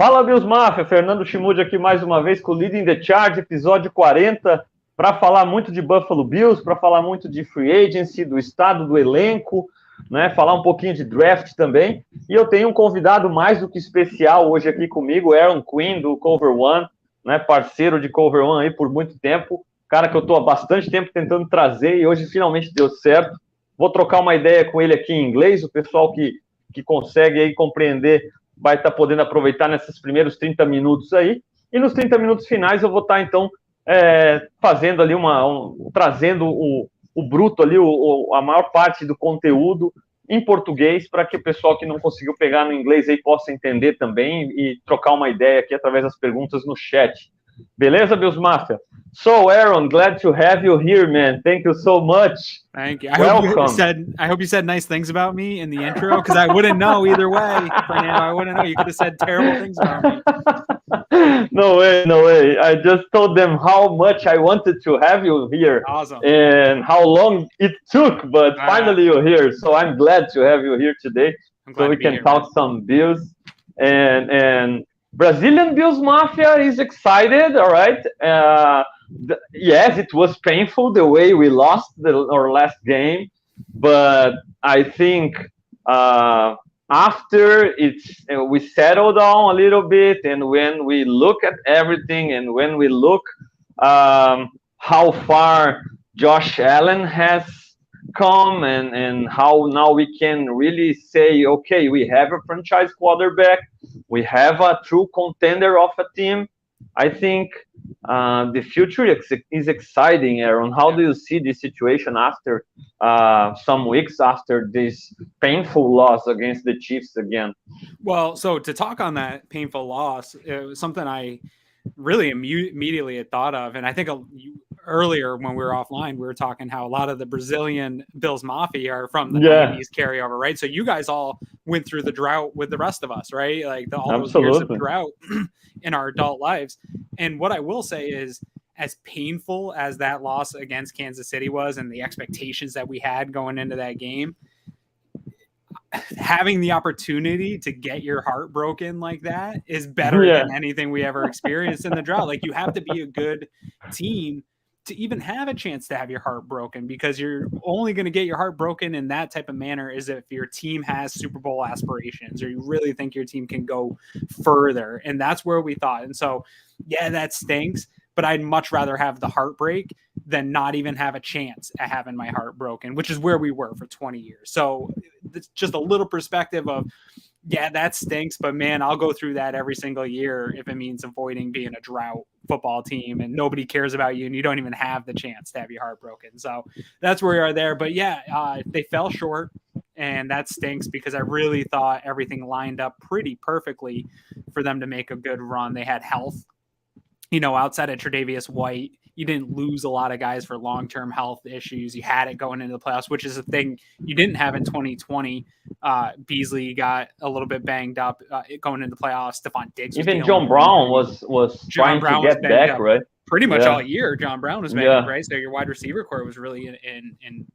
Fala, Bills Mafia, Fernandoschmude aqui mais uma vez com o Leading the Charge, episódio 40, para falar muito de Buffalo Bills, para falar muito de free agency, do estado do elenco, né? Falar um pouquinho de draft também. E eu tenho um convidado mais do que especial hoje aqui comigo, Aaron Quinn, do Cover One, né? Parceiro de Cover One aí por muito tempo, cara que eu estou há bastante tempo tentando trazer e hoje finalmente deu certo. Vou trocar uma ideia com ele aqui em inglês, o pessoal que consegue aí compreender vai estar podendo aproveitar nesses primeiros 30 minutos aí. E nos 30 minutos finais eu vou estar, então, fazendo ali trazendo o bruto ali, a maior parte do conteúdo em português, para que o pessoal que não conseguiu pegar no inglês aí possa entender também e trocar uma ideia aqui através das perguntas no chat. Beleza, Bills Mafia? So, Aaron, glad to have you here, man. Thank you so much. Thank you. Welcome. I hope you said nice things about me in the intro, because I wouldn't know either way. Fernando, I wouldn't know. You could have said terrible things about me. No way. I just told them how much I wanted to have you here. Awesome. And how long it took, but finally you're here. So I'm glad to have you here today. So we can talk some Bills. And Brazilian Bills Mafia is excited, all right? Yes, it was painful the way we lost our last game, but I think after we settled down a little bit, and when we look at everything, and when we look how far Josh Allen has come, and how now we can really say, okay, we have a franchise quarterback, we have a true contender of a team. I think the future is exciting, Aaron. How do you see this situation after some weeks after this painful loss against the Chiefs again? Well, so to talk on that painful loss, it was something I really immediately had thought of. And I think earlier when we were offline, we were talking how a lot of the Brazilian Bills Mafia are from the 90s carryover, right? So you guys all went through the drought with the rest of us, right? Like all those years of drought in our adult lives. And what I will say is, as painful as that loss against Kansas City was and the expectations that we had going into that game, having the opportunity to get your heart broken like that is better than anything we ever experienced in the drought. Like, you have to be a good team to even have a chance to have your heart broken, because you're only going to get your heart broken in that type of manner is if your team has Super Bowl aspirations, or you really think your team can go further. And that's where we thought. And so, yeah, that stinks, but I'd much rather have the heartbreak than not even have a chance at having my heart broken, which is where we were for 20 years. So it's just a little perspective of, yeah, that stinks, but man, I'll go through that every single year if it means avoiding being a drought football team and nobody cares about you and you don't even have the chance to have your heart broken. So that's where we are there. But yeah, they fell short, and that stinks, because I really thought everything lined up pretty perfectly for them to make a good run. They had health. Outside of Tre'Davious White, you didn't lose a lot of guys for long-term health issues. You had it going into the playoffs, which is a thing you didn't have in 2020. Beasley got a little bit banged up going into the playoffs. Stephon Diggs. Even John Brown was trying to get back, right? Pretty much all year, John Brown was banged up, right? So your wide receiver core was really in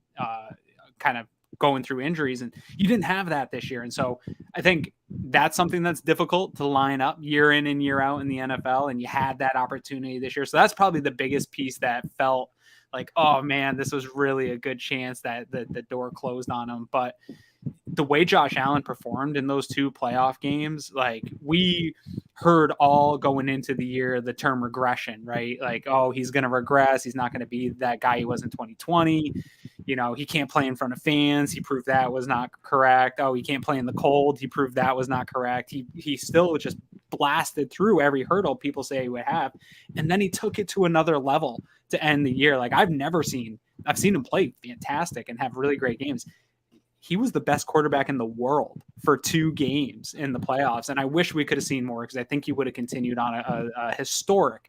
kind of going through injuries, and you didn't have that this year. And so I think that's something that's difficult to line up year in and year out in the NFL. And you had that opportunity this year. So that's probably the biggest piece that felt like, oh man, this was really a good chance that the door closed on them. But the way Josh Allen performed in those two playoff games, like, we heard all going into the year the term regression, right? Like, oh, he's going to regress. He's not going to be that guy he was in 2020. He can't play in front of fans. He proved that was not correct. Oh, he can't play in the cold. He proved that was not correct. He still just blasted through every hurdle people say he would have. And then he took it to another level to end the year. Like, I've seen him play fantastic and have really great games. He was the best quarterback in the world for 2 games in the playoffs. And I wish we could have seen more, because I think he would have continued on a historic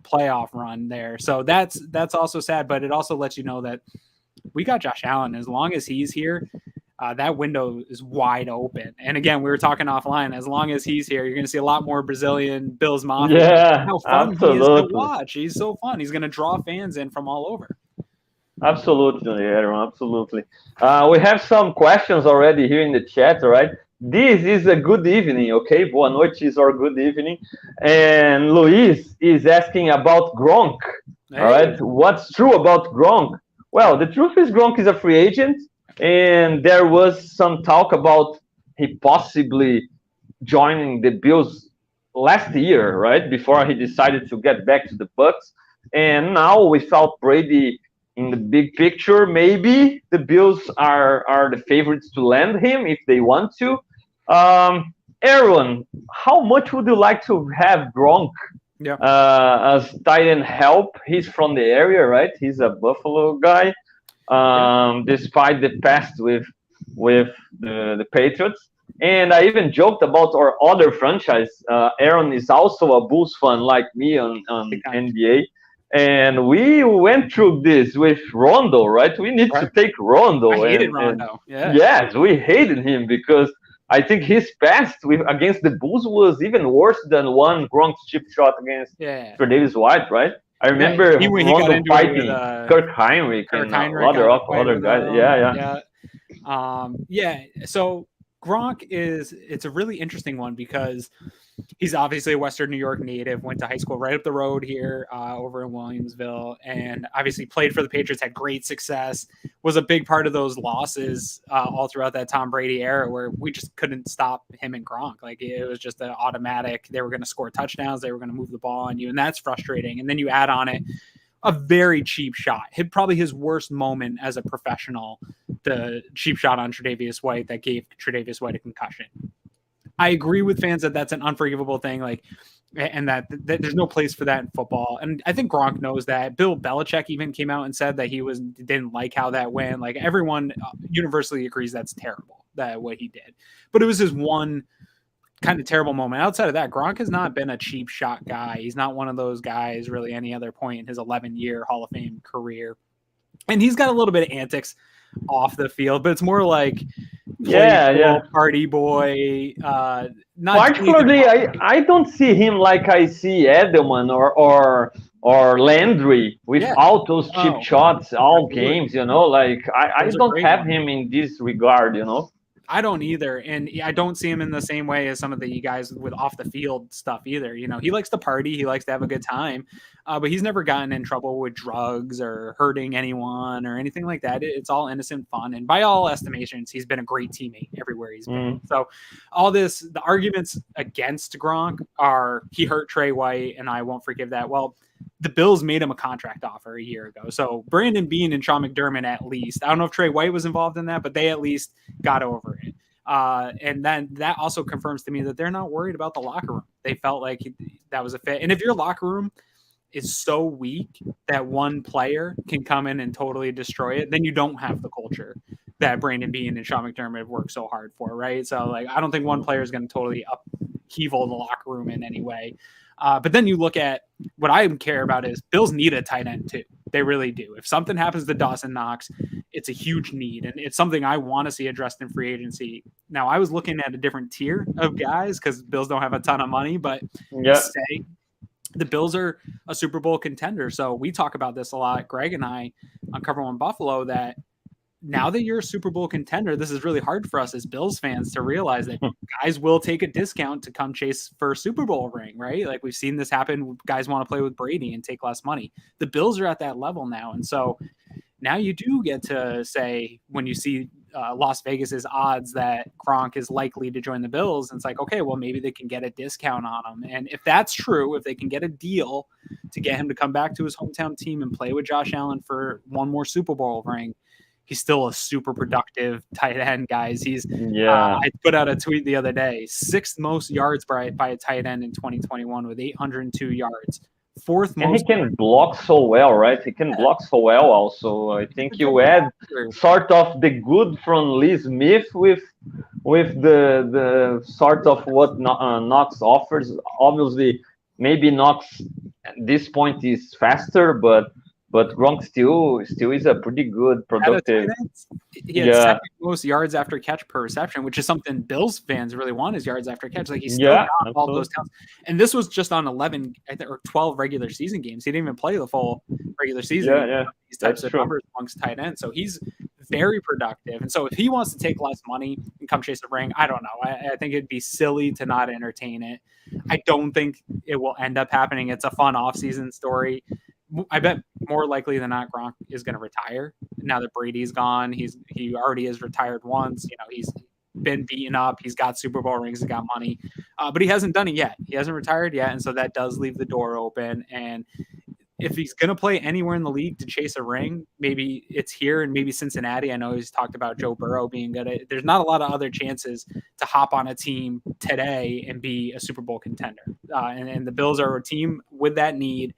playoff run there. So that's also sad, but it also lets you know that we got Josh Allen. As long as he's here, that window is wide open. And again, we were talking offline, as long as he's here, you're going to see a lot more Brazilian Bills Mafia. Yeah, how fun he is to watch. He's so fun. He's going to draw fans in from all over. Absolutely, Aaron, absolutely. We have some questions already here in the chat, all right? this is a good evening, okay? Boa noite is our good evening. And Luis is asking about Gronk. All right, what's true about Gronk? Well, the truth is Gronk is a free agent, and there was some talk about he possibly joining the Bills last year, right? Before he decided to get back to the Bucks. And now without Brady in the big picture, maybe the Bills are the favorites to land him if they want to. Aaron, how much would you like to have Gronk as tight end help? He's from the area, right? He's a Buffalo guy. Despite the past with the Patriots. And I even joked about our other franchise. Aaron is also a Bulls fan like me on NBA. And we went through this with Rondo, right? We need to take Rondo. I hated Rondo. Yes, we hated him because I think his past against the Bulls was even worse than one Gronk's chip shot against Tre'Davious White, right? I remember Rondo fighting Kirk Heinrich and other guys. So Gronk it's a really interesting one because he's obviously a Western New York native, went to high school right up the road here over in Williamsville, and obviously played for the Patriots, had great success, was a big part of those losses all throughout that Tom Brady era where we just couldn't stop him and Gronk. Like it was just an automatic, they were going to score touchdowns, they were going to move the ball on you, and that's frustrating. And then you add on it a very cheap shot. Probably his worst moment as a professional, the cheap shot on Tre'Davious White that gave Tre'Davious White a concussion. I agree with fans that that's an unforgivable thing, like, and that there's no place for that in football. And I think Gronk knows that. Bill Belichick even came out and said that he didn't like how that went. Like everyone universally agrees that's terrible, that what he did. But it was his one kind of terrible moment. Outside of that, Gronk has not been a cheap shot guy. He's not one of those guys really any other point in his 11-year Hall of Fame career. And he's got a little bit of antics off the field, but it's more like party boy. Particularly, I don't see him like I see Edelman or Landry with all those cheap shots, all games. You know, like I don't have him in this regard. You know. I don't either. And I don't see him in the same way as some of the guys with off the field stuff either. You know, he likes to party. He likes to have a good time, but he's never gotten in trouble with drugs or hurting anyone or anything like that. It's all innocent fun. And by all estimations, he's been a great teammate everywhere he's been. So all this, the arguments against Gronk are he hurt Trey White and I won't forgive that. Well, the Bills made him a contract offer a year ago. So Brandon Beane and Sean McDermott, at least, I don't know if Trey White was involved in that, but they at least got over it. And then that also confirms to me that they're not worried about the locker room. They felt like that was a fit. And if your locker room is so weak that one player can come in and totally destroy it, then you don't have the culture that Brandon Beane and Sean McDermott have worked so hard for, right? So, like, I don't think one player is going to totally upheaval the locker room in any way. But then you look at what I care about is Bills need a tight end too. They really do. If something happens to Dawson Knox, it's a huge need. And it's something I want to see addressed in free agency. Now, I was looking at a different tier of guys because Bills don't have a ton of money, but say the Bills are a Super Bowl contender. So we talk about this a lot, Greg and I, on Cover One Buffalo, that now that you're a Super Bowl contender, this is really hard for us as Bills fans to realize that guys will take a discount to come chase for a Super Bowl ring, right? Like we've seen this happen. Guys want to play with Brady and take less money. The Bills are at that level now. And so now you do get to say, when you see Las Vegas's odds that Gronk is likely to join the Bills, and it's like, okay, well, maybe they can get a discount on him. And if that's true, if they can get a deal to get him to come back to his hometown team and play with Josh Allen for one more Super Bowl ring, he's still a super productive tight end, guys. I put out a tweet the other day, 6th most yards by a tight end in 2021 with 802 yards. 4th most. And he can block so well, right? He can block so well also. I think you add sort of the good from Lee Smith with the sort of what Knox offers. Obviously, maybe Knox at this point is faster, but Gronk still is a pretty good, productive. He had second most yards after catch per reception, which is something Bills fans really want, is yards after catch. Like he's still got all those talents. And this was just on 11 or 12 regular season games. He didn't even play the full regular season. Yeah, these types of numbers amongst tight ends. So he's very productive. And so if he wants to take less money and come chase a ring, I don't know. I think it'd be silly to not entertain it. I don't think it will end up happening. It's a fun offseason story. I bet more likely than not Gronk is going to retire now that Brady's gone. He already is retired once. He's been beaten up. He's got Super Bowl rings. He's got money, but he hasn't done it yet. He hasn't retired yet, and so that does leave the door open. And if he's going to play anywhere in the league to chase a ring, maybe it's here and maybe Cincinnati. I know he's talked about Joe Burrow being good at it. There's not a lot of other chances to hop on a team today and be a Super Bowl contender. And the Bills are a team with that need,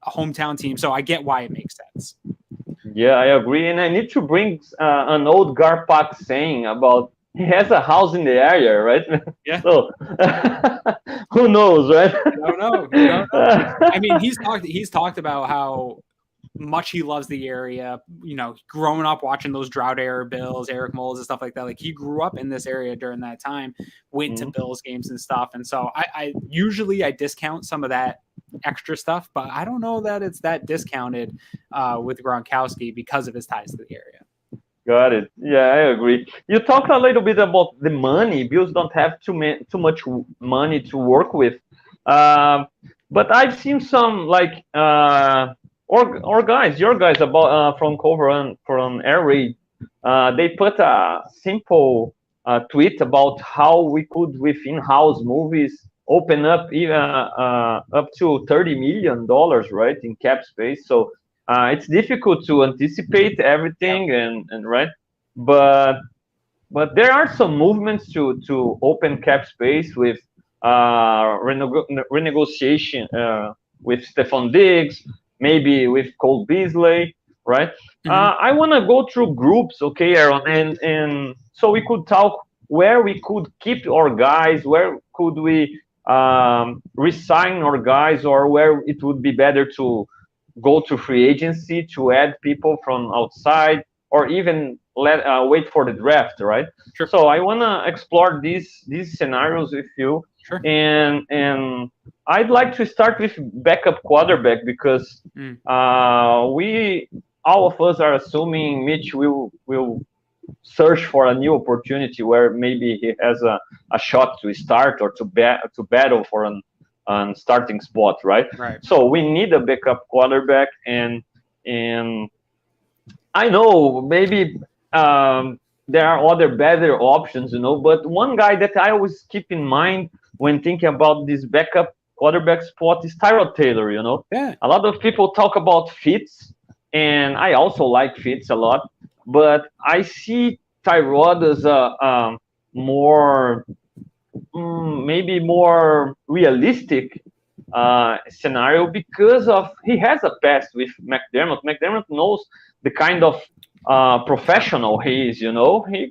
a hometown team. So I get why it makes sense. Yeah, I agree. And I need to bring an old Garpak saying about he has a house in the area, right? Yeah. So who knows, right? I don't know. I mean, he's talked about how much he loves the area. Growing up watching those drought era Bills, Eric Moles and stuff like that. Like he grew up in this area during that time, went to Bills games and stuff. And so I usually discount some of that extra stuff, but I don't know that it's that discounted with Gronkowski because of his ties to the area. Got it. Yeah, I agree. You talked a little bit about the money. Bills don't have too much money to work with, but I've seen some like your guys about from Cover from Air Raid. They put a simple tweet about how we could with in-house movies open up even up to $30 million, right, in cap space. So it's difficult to anticipate everything, and right, but there are some movements to open cap space with renegotiation with Stephon Diggs, maybe with Cole Beasley, right? I want to go through groups, okay, Aaron, and so we could talk where we could keep our guys, where could we resign our guys, or where it would be better to go to free agency to add people from outside, or even wait for the draft, right? Sure. So I want to explore these scenarios with you. Sure. And I'd like to start with backup quarterback because all of us are assuming Mitch will search for a new opportunity where maybe he has a shot to start or to battle for an starting spot, right? So we need a backup quarterback, and I know maybe there are other better options, but one guy that I always keep in mind when thinking about this backup quarterback spot is Tyrod Taylor. Yeah. A lot of people talk about Fitz, and I also like Fitz a lot, but I see Tyrod as a more maybe more realistic scenario because of he has a past with McDermott. McDermott knows the kind of professional he is. He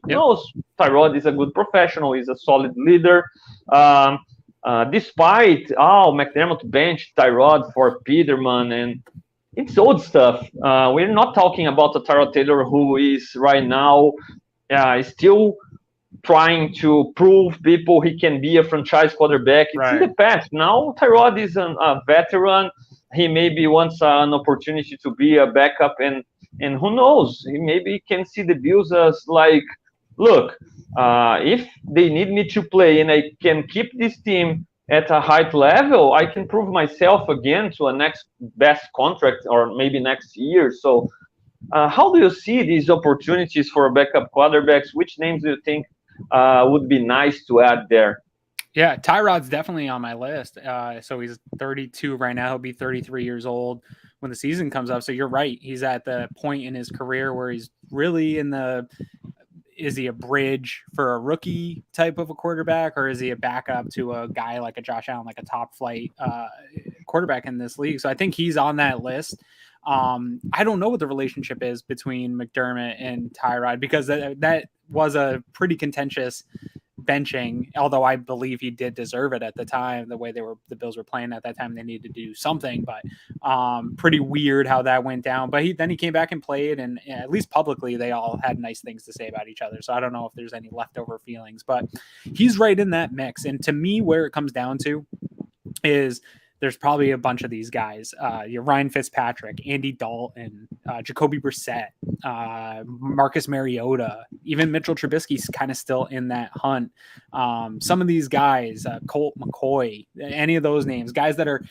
knows Tyrod is a good professional. He's a solid leader. Despite McDermott benched Tyrod for Peterman, and it's old stuff. We're not talking about a Tyrod Taylor who is right now still trying to prove people he can be a franchise quarterback. It's in the past. Now Tyrod is a veteran. He maybe wants an opportunity to be a backup, and who knows? He maybe can see the Bills as like, look, if they need me to play and I can keep this team at a high level, I can prove myself again to a next best contract or maybe next year. So how do you see these opportunities for backup quarterbacks? Which names do you think would be nice to add there? Yeah, Tyrod's definitely on my list. So he's 32 right now. He'll be 33 years old when the season comes up. So you're right. He's at the point in his career where he's really is he a bridge for a rookie type of a quarterback, or is he a backup to a guy like a Josh Allen, like a top flight quarterback in this league? So I think he's on that list. I don't know what the relationship is between McDermott and Tyrod, because that was a pretty contentious benching, although I believe he did deserve it at the time, the way the Bills were playing at that time. They needed to do something, but pretty weird how that went down. But then he came back and played, and at least publicly they all had nice things to say about each other. So I don't know if there's any leftover feelings, but he's right in that mix. And to me, where it comes down to is there's probably a bunch of these guys. Ryan Fitzpatrick, Andy Dalton, Jacoby Brissett, Marcus Mariota, even Mitchell Trubisky's kind of still in that hunt. Some of these guys, Colt McCoy, any of those names, guys that are,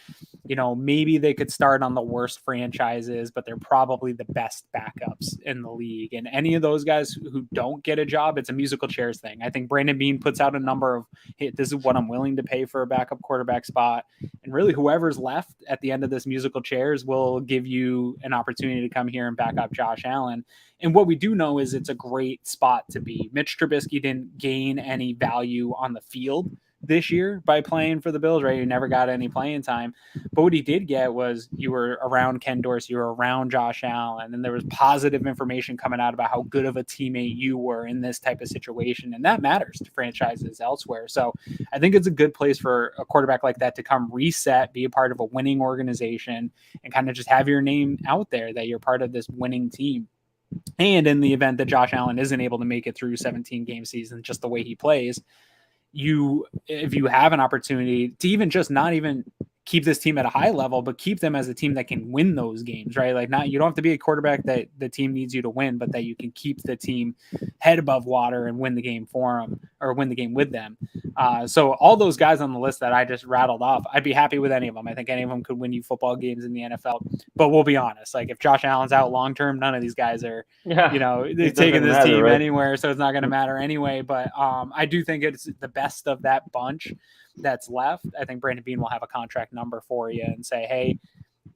maybe they could start on the worst franchises, but they're probably the best backups in the league. And any of those guys who don't get a job, it's a musical chairs thing. I think Brandon Beane puts out a number of, hey, this is what I'm willing to pay for a backup quarterback spot. And really whoever's left at the end of this musical chairs will give you an opportunity to come here and back up Josh Allen. And what we do know is it's a great spot to be. Mitch Trubisky didn't gain any value on the field this year by playing for the Bills, right? He never got any playing time. But what he did get was you were around Ken Dorsey, you were around Josh Allen, and there was positive information coming out about how good of a teammate you were in this type of situation. And that matters to franchises elsewhere. So I think it's a good place for a quarterback like that to come reset, be a part of a winning organization, and kind of just have your name out there that you're part of this winning team. And in the event that Josh Allen isn't able to make it through 17 game season, just the way he plays, if you have an opportunity to even just not even keep this team at a high level, but keep them as a team that can win those games, right? Like you don't have to be a quarterback that the team needs you to win, but that you can keep the team head above water and win the game for them or win the game with them. So all those guys on the list that I just rattled off, I'd be happy with any of them. I think any of them could win you football games in the NFL, but we'll be honest. Like if Josh Allen's out long-term, none of these guys are, they're taking this team right? anywhere. So it's not going to matter anyway. But I do think it's the best of that bunch that's left. I think Brandon Beane will have a contract number for you and say, hey,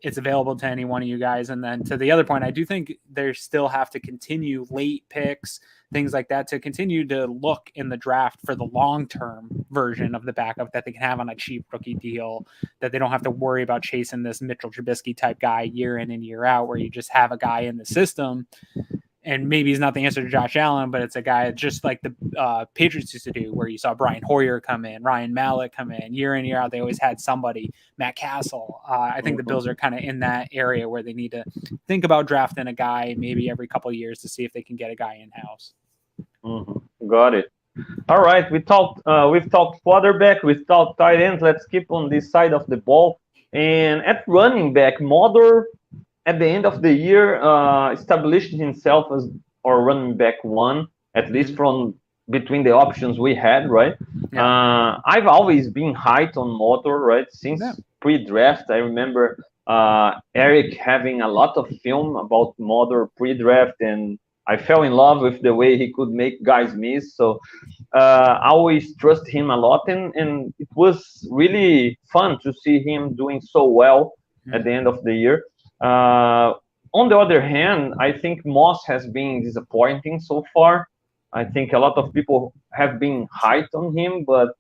it's available to any one of you guys. And then to the other point, I do think they still have to continue late picks, things like that, to continue to look in the draft for the long-term version of the backup that they can have on a cheap rookie deal, that they don't have to worry about chasing this Mitchell Trubisky type guy year in and year out, where you just have a guy in the system. And maybe he's not the answer to Josh Allen, but it's a guy just like the Patriots used to do, where you saw Brian Hoyer come in, Ryan Mallett come in, year in, year out. They always had somebody, Matt Castle. I think the Bills are kind of in that area where they need to think about drafting a guy maybe every couple of years to see if they can get a guy in-house. Got it. All right. We've talked quarterback, we've talked tight ends. Let's keep on this side of the ball. And at running back, Motor, at the end of the year, established himself as our running back one, at least from between the options we had, right? Yeah. I've always been hyped on Motor, right? Since pre-draft. I remember Eric having a lot of film about Motor pre-draft, and I fell in love with the way he could make guys miss. So I always trust him a lot, and it was really fun to see him doing so well at the end of the year. On the other hand, I think Moss has been disappointing so far. I think a lot of people have been hyped on him, but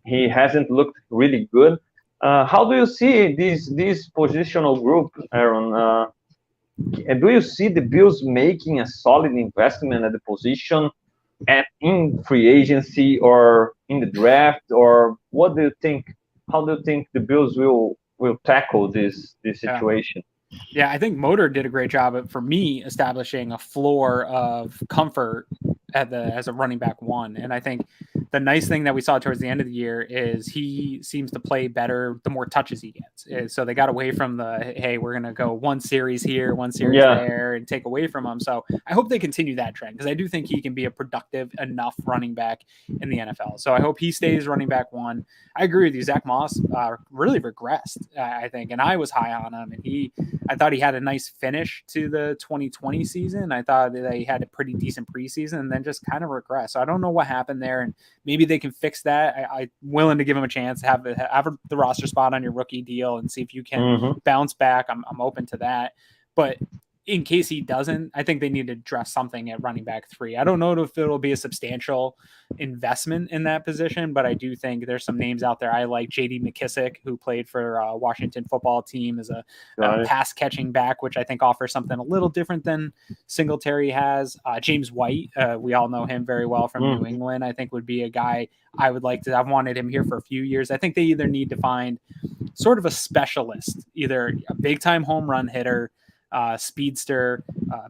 he hasn't looked really good. How do you see this positional group, Aaron? Do you see the Bills making a solid investment at the position in free agency or in the draft? Or what do you think? How do you think the Bills will tackle this situation? Yeah, I think Motor did a great job for me establishing a floor of comfort as a running back one. And I think the nice thing that we saw towards the end of the year is he seems to play better the more touches he gets. So they got away from hey, we're going to go one series here, one series there, and take away from him. So I hope they continue that trend, because I do think he can be a productive enough running back in the NFL. So I hope he stays running back one. I agree with you. Zach Moss really regressed, I think, and I was high on him, and I thought he had a nice finish to the 2020 season. I thought that he had a pretty decent preseason and then just kind of regressed. So I don't know what happened there, and maybe they can fix that. I'm willing to give him a chance, have the roster spot on your rookie deal and see if you can bounce back. I'm open to that. But in case he doesn't, I think they need to address something at running back 3. I don't know if it'll be a substantial investment in that position, but I do think there's some names out there. I like J.D. McKissick, who played for Washington football team as a pass catching back, which I think offers something a little different than Singletary has. James White, we all know him very well from New England. I think would be a guy I would like to. I've wanted him here for a few years. I think they either need to find sort of a specialist, either a big time home run hitter, speedster,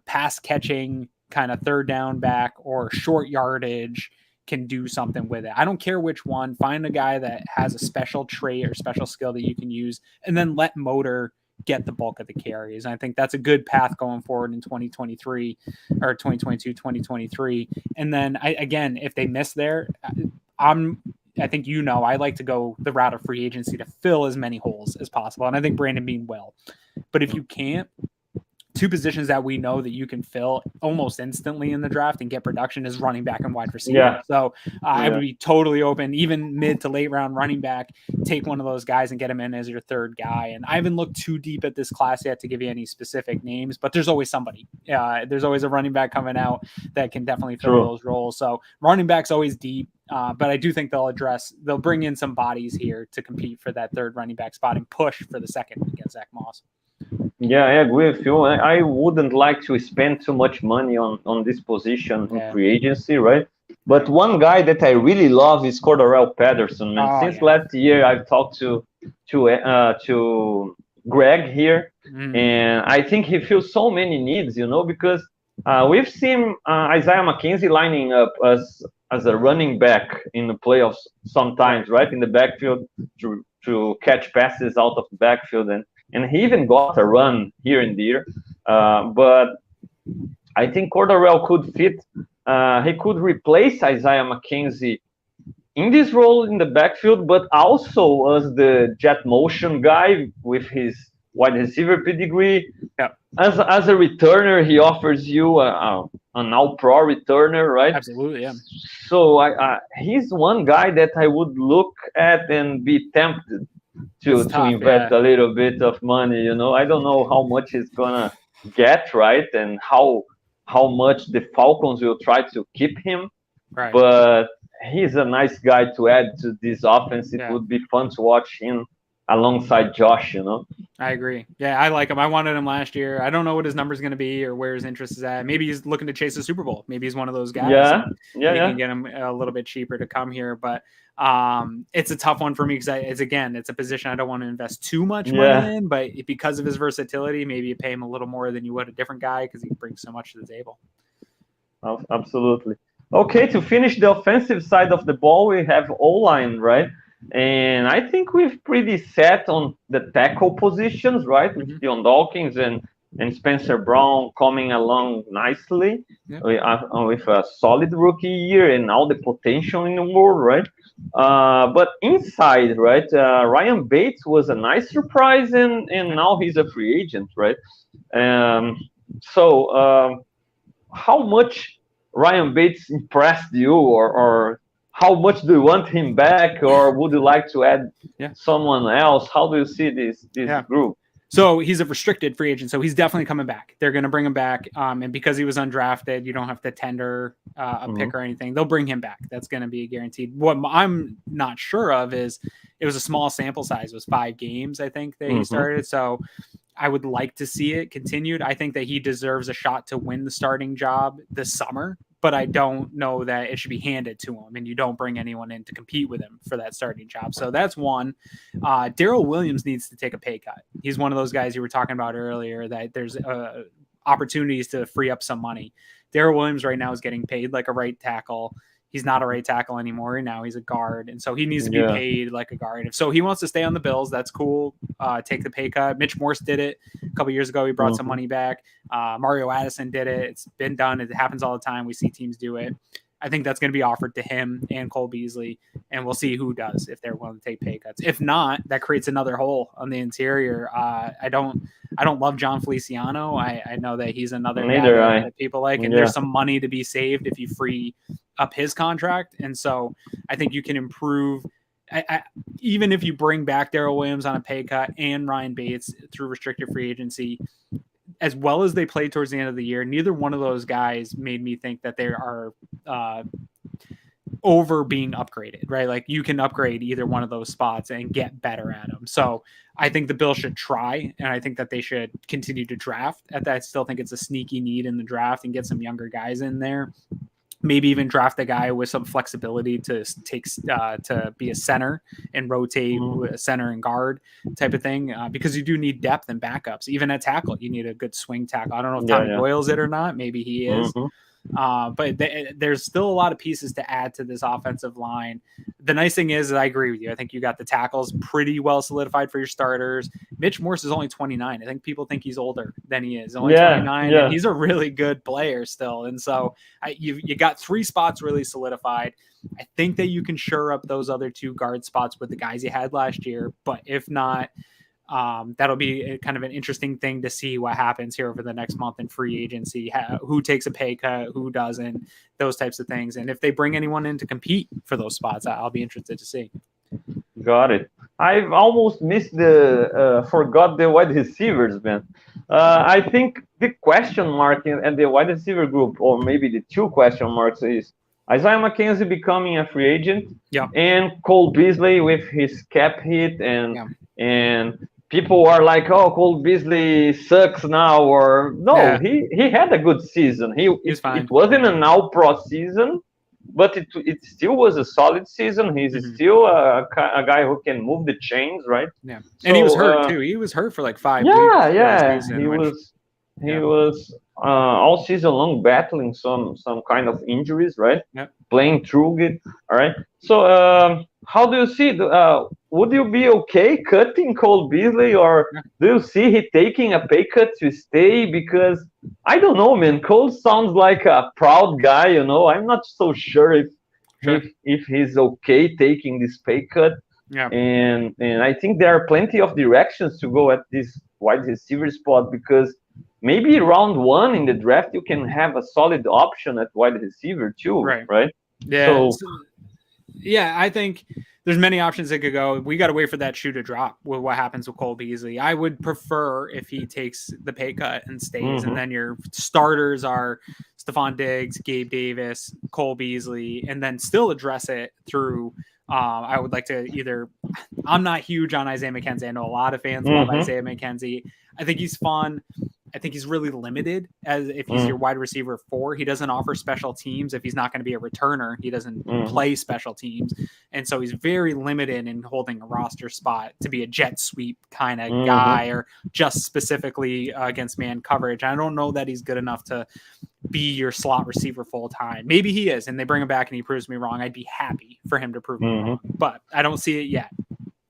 pass catching kind of third down back, or short yardage can do something with it. I don't care which one. Find a guy that has a special trait or special skill that you can use, and then let Motor get the bulk of the carries. And I think that's a good path going forward in 2023 or 2022, 2023. And then again, if they miss there, I think, I like to go the route of free agency to fill as many holes as possible. And I think Brandon Beane will. But if you can't, two positions that we know that you can fill almost instantly in the draft and get production is running back and wide receiver. Yeah. So I would be totally open, even mid to late round running back, take one of those guys and get him in as your third guy. And I haven't looked too deep at this class yet to give you any specific names, but there's always somebody. There's always a running back coming out that can definitely fill those roles. So running back's always deep. But I do think they'll bring in some bodies here to compete for that third running back spot and push for the second against Zach Moss. Yeah, I agree with you. I wouldn't like to spend too much money on this position in free agency, right? But one guy that I really love is Cordarrelle Patterson, man. Since last year, I've talked to Greg here, and I think he feels so many needs, because we've seen Isaiah McKenzie lining up as a running back in the playoffs sometimes, right? In the backfield to catch passes out of the backfield, and he even got a run here and there. But I think Cordarrelle could fit. He could replace Isaiah McKenzie in this role in the backfield, but also as the jet motion guy with his wide receiver pedigree. Yeah. As a returner, he offers you an all-pro returner, right? Absolutely, yeah. So he's one guy that I would look at and be tempted to invest a little bit of money. I don't know how much he's gonna get, right, and how much the Falcons will try to keep him. Right. But he's a nice guy to add to this offense. It would be fun to watch him alongside Josh, I agree. Yeah, I like him. I wanted him last year. I don't know what his number's going to be or where his interest is at. Maybe he's looking to chase the Super Bowl. Maybe he's one of those guys. You can get him a little bit cheaper to come here. But it's a tough one for me because it's a position I don't want to invest too much money in. But because of his versatility, maybe you pay him a little more than you would a different guy because he brings so much to the table. Absolutely. Okay, to finish the offensive side of the ball, we have O-line, right? And I think we've pretty set on the tackle positions, right? With Dion Dawkins and Spencer Brown coming along nicely with a solid rookie year and all the potential in the world, right? But inside, right, Ryan Bates was a nice surprise, and now he's a free agent, right? So how much Ryan Bates impressed you, or how much do you want him back, or would you like to add someone else? How do you see this group? So he's a restricted free agent, so he's definitely coming back. They're going to bring him back, and because he was undrafted, you don't have to tender a pick or anything. They'll bring him back. That's going to be guaranteed. What I'm not sure of is it was a small sample size. It was 5 games, I think, that he started. So I would like to see it continued. I think that he deserves a shot to win the starting job this summer, but I don't know that it should be handed to him, and you don't bring anyone in to compete with him for that starting job. So that's one. Darrell Williams needs to take a pay cut. He's one of those guys you were talking about earlier that there's opportunities to free up some money. Darrell Williams right now is getting paid like a right tackle. He's not a right tackle anymore. Now he's a guard. And so he needs to be paid like a guard. If so he wants to stay on the Bills, that's cool. Take the pay cut. Mitch Morse did it a couple years ago. He brought some money back. Mario Addison did it. It's been done. It happens all the time. We see teams do it. I think that's going to be offered to him and Cole Beasley, and we'll see who does if they're willing to take pay cuts. If not, that creates another hole on the interior. I don't love John Feliciano. I know that he's another guy that people like, and there's some money to be saved if you free up his contract. And so I think you can improve. Even if you bring back Darrell Williams on a pay cut and Ryan Bates through restricted free agency, as well as they played towards the end of the year, neither one of those guys made me think that they are over being upgraded, right? Like you can upgrade either one of those spots and get better at them. So I think the Bills should try, and I think that they should continue to draft at that. I still think it's a sneaky need in the draft and get some younger guys in there. Maybe even draft a guy with some flexibility to take to be a center and rotate a center and guard type of thing, because you do need depth and backups. Even at tackle, you need a good swing tackle. I don't know if Tommy Doyle's it or not. Maybe he is. But there's still a lot of pieces to add to this offensive line. The nice thing is that I agree with you. I think you got the tackles pretty well solidified for your starters. Mitch Morse is only 29. I think people think he's older than he is. Only 29, and he's a really good player still. And so you got 3 spots really solidified. I think that you can shore up those other 2 guard spots with the guys you had last year. But if not, that'll be kind of an interesting thing to see what happens here over the next month in free agency, who takes a pay cut, who doesn't, those types of things. And if they bring anyone in to compete for those spots, I'll be interested to see. Got it. I've almost forgot the wide receivers, man. I think the question mark and the wide receiver group, or maybe the 2 question marks, is Isaiah McKenzie becoming a free agent, and Cole Beasley with his cap hit, and people are like, "Oh, Cole Beasley sucks now," or no, he had a good season. It wasn't an all-pro season, but it still was a solid season. He's still a guy who can move the chains, right? Yeah, so, and he was hurt too. He was hurt for like 5 weeks. He was all season long battling some kind of injuries, right? Playing through it. All right. So how do you see? Would you be okay cutting Cole Beasley, or do you see he taking a pay cut to stay? Because I don't know, man. Cole sounds like a proud guy, you know. I'm not so sure if he's okay taking this pay cut. Yeah. And I think there are plenty of directions to go at this wide receiver spot, because maybe round 1 in the draft you can have a solid option at wide receiver too, right? Yeah. Yeah, I think there's many options that could go. We got to wait for that shoe to drop with what happens with Cole Beasley. I would prefer if he takes the pay cut and stays, and then your starters are Stephon Diggs, Gabe Davis, Cole Beasley, and then still address it through. I would like to I'm not huge on Isaiah McKenzie. I know a lot of fans love Isaiah McKenzie. I think he's fun. I think he's really limited as if he's your wide receiver 4. He doesn't offer special teams. If he's not going to be a returner, he doesn't play special teams. And so he's very limited in holding a roster spot to be a jet sweep kind of guy, or just specifically against man coverage. I don't know that he's good enough to be your slot receiver full time. Maybe he is, and they bring him back and he proves me wrong. I'd be happy for him to prove me wrong, but I don't see it yet.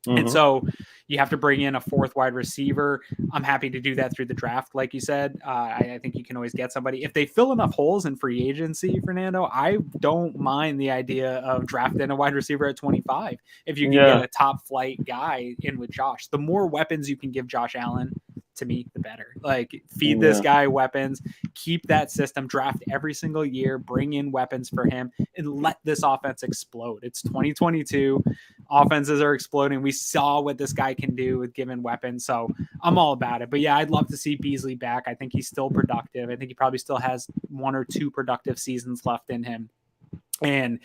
And so you have to bring in a 4th wide receiver. I'm happy to do that through the draft. Like you said, I think you can always get somebody. If they fill enough holes in free agency, Fernando, I don't mind the idea of drafting a wide receiver at 25. If you can get a top flight guy in with Josh, the more weapons you can give Josh Allen, to me, the better. Like, feed this guy weapons, keep that system, draft every single year, bring in weapons for him, and let this offense explode. It's 2022. Offenses are exploding. We saw what this guy can do with given weapons. So I'm all about it. But yeah, I'd love to see Beasley back. I think he's still productive. I think he probably still has 1 or 2 productive seasons left in him. And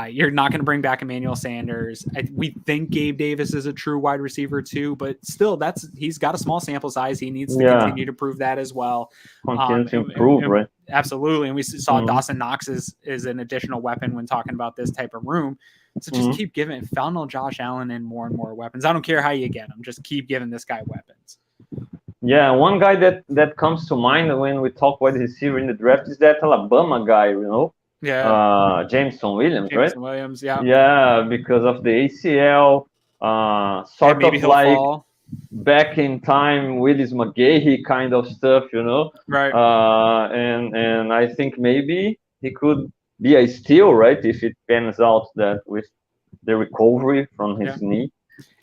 you're not going to bring back Emmanuel Sanders. We think Gabe Davis is a true wide receiver too, but still, he's got a small sample size. He needs to continue to prove that as well. Continue to improve, right? Absolutely. And we saw Dawson Knox is an additional weapon when talking about this type of room. So just keep funnel Josh Allen in more and more weapons. I don't care how you get him. Just keep giving this guy weapons. Yeah, one guy that comes to mind when we talk wide receiver in the draft is that Alabama guy, you know? Jameson Williams, right? Williams, yeah. Yeah, because of the ACL, sort of like fall. Back in time, Willis McGahee kind of stuff, you know? Right. And I think maybe he could be a steal, right? If it pans out that with the recovery from his knee.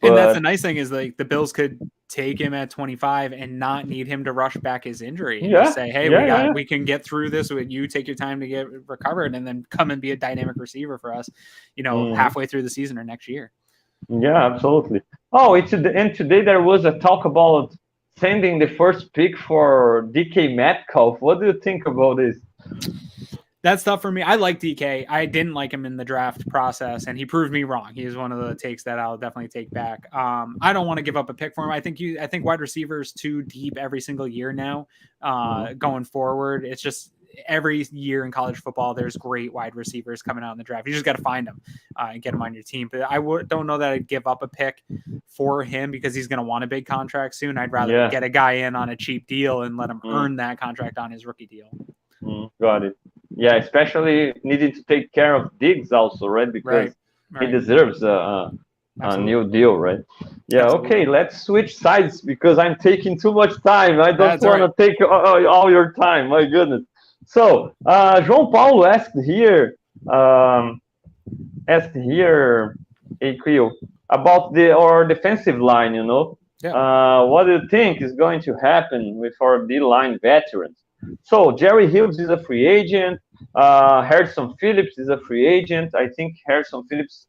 And that's the nice thing is, like, the Bills could take him at 25 and not need him to rush back his injury and just say, hey, we can get through this with you, take your time to get recovered, and then come and be a dynamic receiver for us, halfway through the season or next year. Yeah, absolutely. Oh, and today there was a talk about sending the first pick for DK Metcalf. What do you think about this? That's tough for me. I like DK. I didn't like him in the draft process, and he proved me wrong. He is one of the takes that I'll definitely take back. I don't want to give up a pick for him. I think wide receiver is too deep every single year now. Going forward, it's just every year in college football, there's great wide receivers coming out in the draft. You just got to find them and get them on your team. But I don't know that I'd give up a pick for him because he's going to want a big contract soon. I'd rather get a guy in on a cheap deal and let him earn that contract on his rookie deal. Got it. Yeah, especially needing to take care of Diggs also, right? Because he deserves a new deal, right? Yeah, Absolutely. okay, let's switch sides because I'm taking too much time. I don't want to take all your time, my goodness. So, João Paulo asked here, Aquil, about our defensive line, you know. Yeah. What do you think is going to happen with our D-line veterans? So Jerry Hughes is a free agent. Harrison Phillips is a free agent. I think Harrison Phillips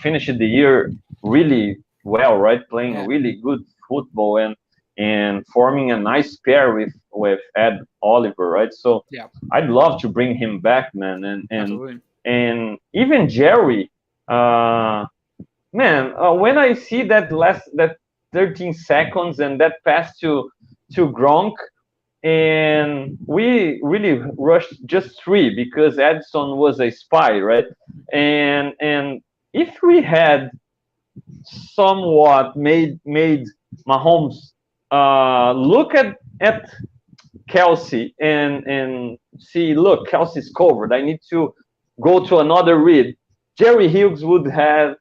finished the year really well, right? Playing really good football and forming a nice pair with Ed Oliver, right? So I'd love to bring him back, man. And even Jerry, man, when I see that 13 seconds and that pass to Gronk, and we really rushed just 3 because Edson was a spy, right? And if we had somewhat made Mahomes look at Kelsey and see, look, Kelsey's covered, I need to go to another read, Jerry Hughes would have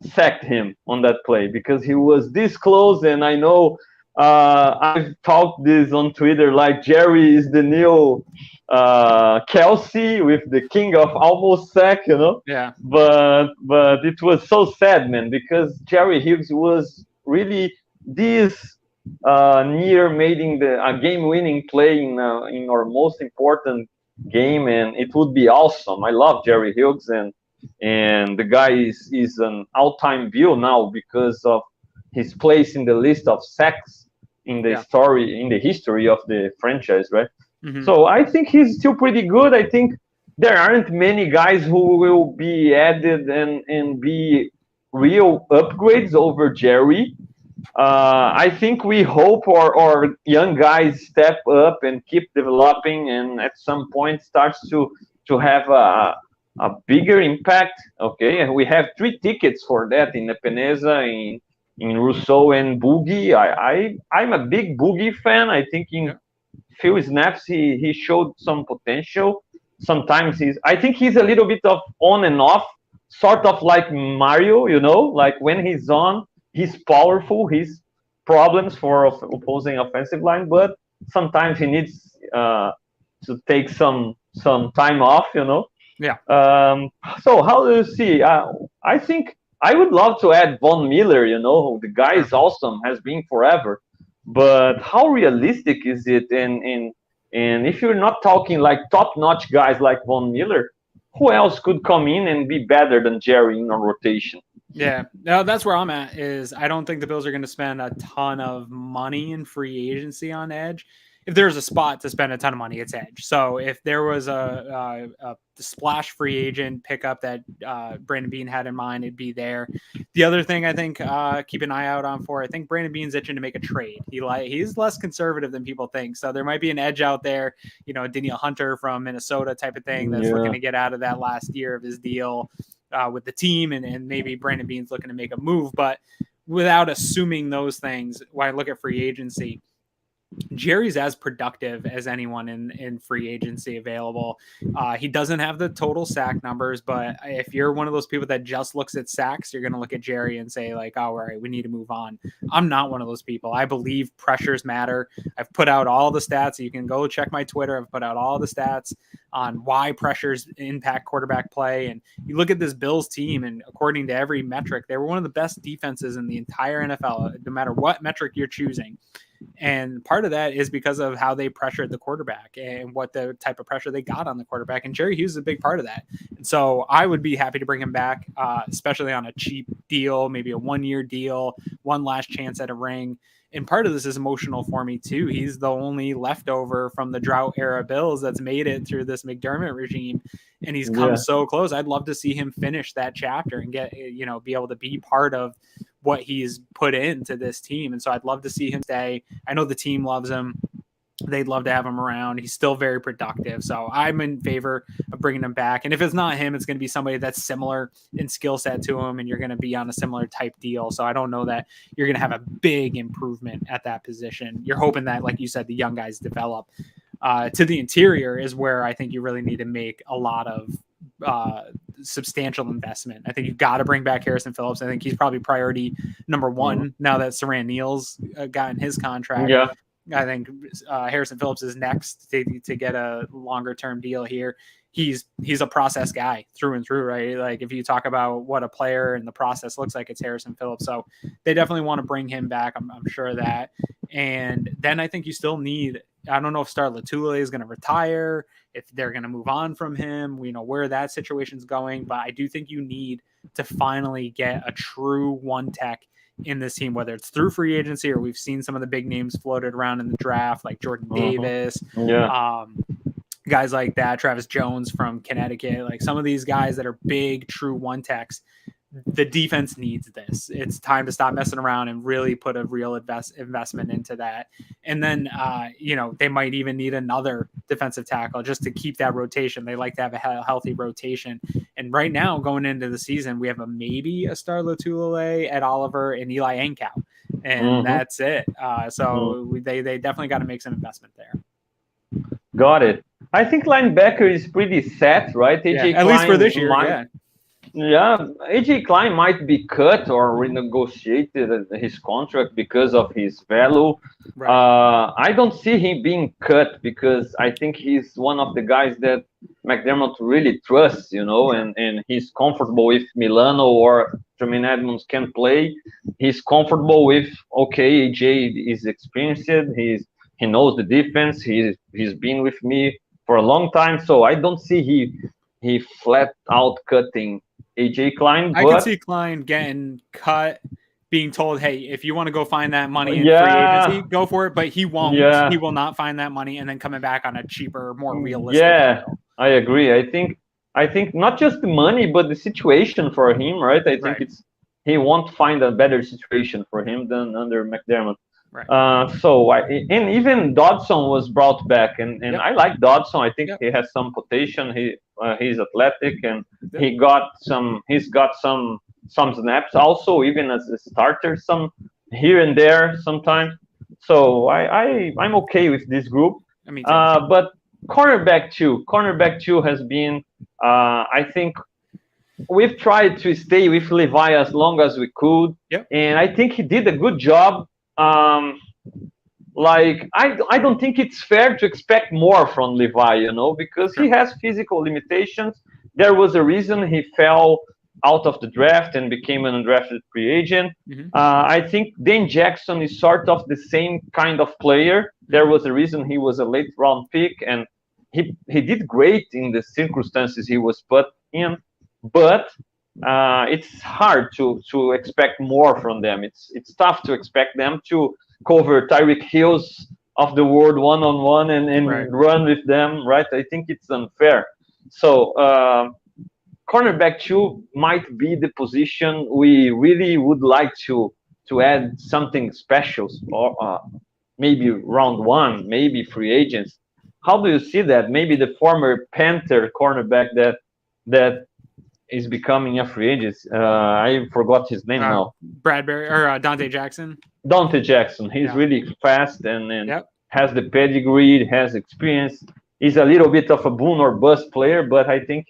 sacked him on that play because he was this close. And I know I've talked this on Twitter, like Jerry is the new Kelsey with the king of almost sack, you know. Yeah. But it was so sad, man, because Jerry Hughes was really this near making a game-winning play in our most important game, and it would be awesome. I love Jerry Hughes, and the guy is an all-time Bill now because of his place in the list of sacks in the history of the franchise, right? Mm-hmm. So I think he's still pretty good. I think there aren't many guys who will be added and be real upgrades over Jerry. I think we hope our young guys step up and keep developing, and at some point starts to have a bigger impact. Okay, and we have 3 tickets for that in Epeneza, in Rousseau and Boogie. I'm a big Boogie fan. I think in few snaps he showed some potential. Sometimes I think he's a little bit of on and off, sort of like Mario, you know, like when he's on, he's powerful, he's problems for opposing offensive line, but sometimes he needs to take some time off, you know. Yeah. So how do you see? I think I would love to add Von Miller, you know, the guy is awesome, has been forever, but how realistic is it? And if you're not talking like top-notch guys like Von Miller, who else could come in and be better than Jerry in a rotation? Yeah, no, that's where I'm at. Is I don't think the Bills are going to spend a ton of money in free agency on edge. If there's a spot to spend a ton of money, it's edge. So if there was a splash free agent pickup that Brandon Beane had in mind, it'd be there. The other thing I think keep an eye out on for, I think Brandon Beane's itching to make a trade. He's less conservative than people think. So there might be an edge out there, you know, Danielle Hunter from Minnesota type of thing that's looking to get out of that last year of his deal with the team, and maybe Brandon Beane's looking to make a move. But without assuming those things, when I look at free agency, Jerry's as productive as anyone in free agency available. He doesn't have the total sack numbers, but if you're one of those people that just looks at sacks, you're going to look at Jerry and say like, oh, all right, we need to move on. I'm not one of those people. I believe pressures matter. I've put out all the stats. You can go check my Twitter. I've put out all the stats on why pressures impact quarterback play. And you look at this Bills team, and according to every metric, they were one of the best defenses in the entire NFL, no matter what metric you're choosing. And part of that is because of how they pressured the quarterback and what the type of pressure they got on the quarterback. And Jerry Hughes is a big part of that. And so I would be happy to bring him back, especially on a cheap deal, maybe a 1-year deal, one last chance at a ring. And part of this is emotional for me too. He's the only leftover from the drought era Bills that's made it through this McDermott regime. And he's come so close. I'd love to see him finish that chapter and get, you know, be able to be part of what he's put into this team. And so I'd love to see him stay. I know the team loves him. They'd love to have him around. He's still very productive. So I'm in favor of bringing him back. And if it's not him, it's going to be somebody that's similar in skill set to him, and you're going to be on a similar type deal. So I don't know that you're going to have a big improvement at that position. You're hoping that, like you said, the young guys develop. to the interior is where I think you really need to make a lot of substantial investment. I think you've got to bring back Harrison Phillips. I think he's probably priority number one now that Saran Neal's gotten his contract. Yeah. I think Harrison Phillips is next to get a longer term deal here. He's a process guy through and through, right? Like if you talk about what a player and the process looks like, it's Harrison Phillips. So they definitely want to bring him back. I'm sure of that. And then I think you still need, I don't know if Star Lotulelei is going to retire, if they're going to move on from him, we know where that situation's going, but I do think you need to finally get a true one tech in this team, whether it's through free agency or we've seen some of the big names floated around in the draft, like Jordan Davis, guys like that, Travis Jones from Connecticut, like some of these guys that are big, true one techs. The defense needs this. It's time to stop messing around and really put a real investment into that. And then, they might even need another defensive tackle just to keep that rotation. They like to have a healthy rotation. And right now, going into the season, we have maybe a Star Lotulelei, Ed Oliver, and Eli Ankow. And that's it. They definitely got to make some investment there. Got it. I think linebacker is pretty set, right? AJ at least for this year, Yeah, AJ Klein might be cut or renegotiated his contract because of his value. Right. I don't see him being cut because I think he's one of the guys that McDermott really trusts, and he's comfortable if Milano or Jermaine Edmonds can play. He's comfortable with, AJ is experienced. He knows the defense. He's been with me for a long time, so I don't see he flat out cutting AJ Klein. I can see Klein getting cut, being told, hey, if you want to go find that money in free agency, go for it. But he won't. Yeah. He will not find that money and then coming back on a cheaper, more realistic deal. I agree. I think not just the money, but the situation for him, right? I think he won't find a better situation for him than under McDermott. Right. And even Dodson was brought back, and I like Dodson. I think he has some potential. He's athletic, and he's got some snaps also, even as a starter, some here and there sometimes. So I'm okay with this group. But cornerback two has been. I think we've tried to stay with Levi as long as we could, and I think he did a good job. I don't think it's fair to expect more from Levi, because he has physical limitations. There was a reason he fell out of the draft and became an undrafted free agent. I think Dane Jackson is sort of the same kind of player. There was a reason he was a late round pick, and he did great in the circumstances he was put in, but it's hard to expect more from them. It's tough to expect them to cover Tyreek Hills of the world one-on-one and run with them, right? I think it's unfair. So cornerback two might be the position we really would like to add something special, or maybe round one, maybe free agents. How do you see that? Maybe the former Panther cornerback that is becoming a free agent. I forgot his name now. Bradbury or Dante Jackson. Dante Jackson. He's really fast and has the pedigree, has experience. He's a little bit of a boom or bust player, but I think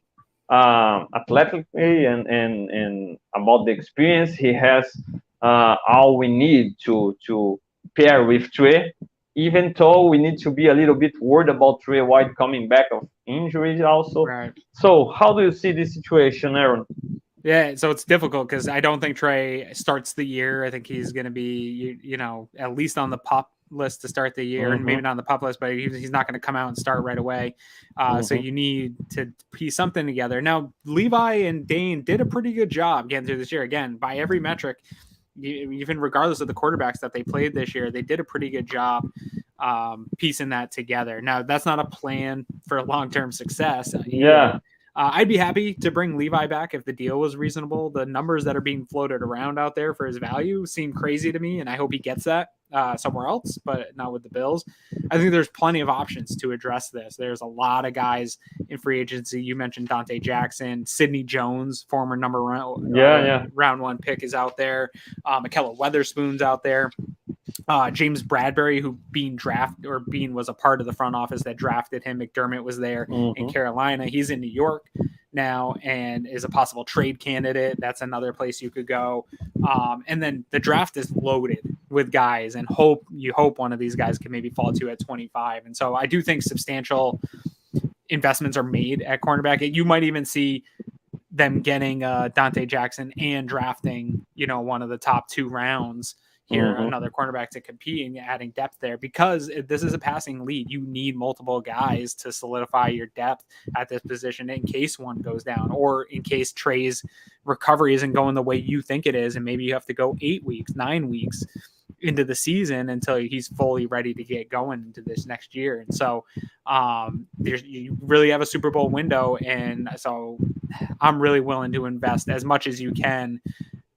athletically and about the experience, he has all we need to pair with Trey. Even though we need to be a little bit worried about Trey White coming back of injuries also. Right. So how do you see this situation, Aaron? Yeah, so it's difficult because I don't think Trey starts the year. I think he's going to be, at least on the PUP list to start the year, and maybe not on the PUP list, but he's not going to come out and start right away. So you need to piece something together. Now, Levi and Dane did a pretty good job getting through this year. Again, by every metric, even regardless of the quarterbacks that they played this year, they did a pretty good job piecing that together. Now, that's not a plan for long-term success. I'd be happy to bring Levi back if the deal was reasonable. The numbers that are being floated around out there for his value seem crazy to me, and I hope he gets that somewhere else, but not with the Bills. I think there's plenty of options to address this. There's a lot of guys in free agency. You mentioned Dante Jackson, Sidney Jones, former round one pick, is out there. Michaela Weatherspoon's out there. James Bradbury, who was a part of the front office that drafted him. McDermott was there in Carolina. He's in New York now and is a possible trade candidate. That's another place you could go. And then the draft is loaded with guys, and you hope one of these guys can maybe fall to at 25. And so I do think substantial investments are made at cornerback. You might even see them getting Dante Jackson and drafting, one of the top 2 rounds here, another cornerback to compete and adding depth there, because this is a passing lead. You need multiple guys to solidify your depth at this position in case one goes down, or in case Trey's recovery isn't going the way you think it is. And maybe you have to go 8 weeks, 9 weeks into the season until he's fully ready to get going into this next year. And so you really have a Super Bowl window. And so I'm really willing to invest as much as you can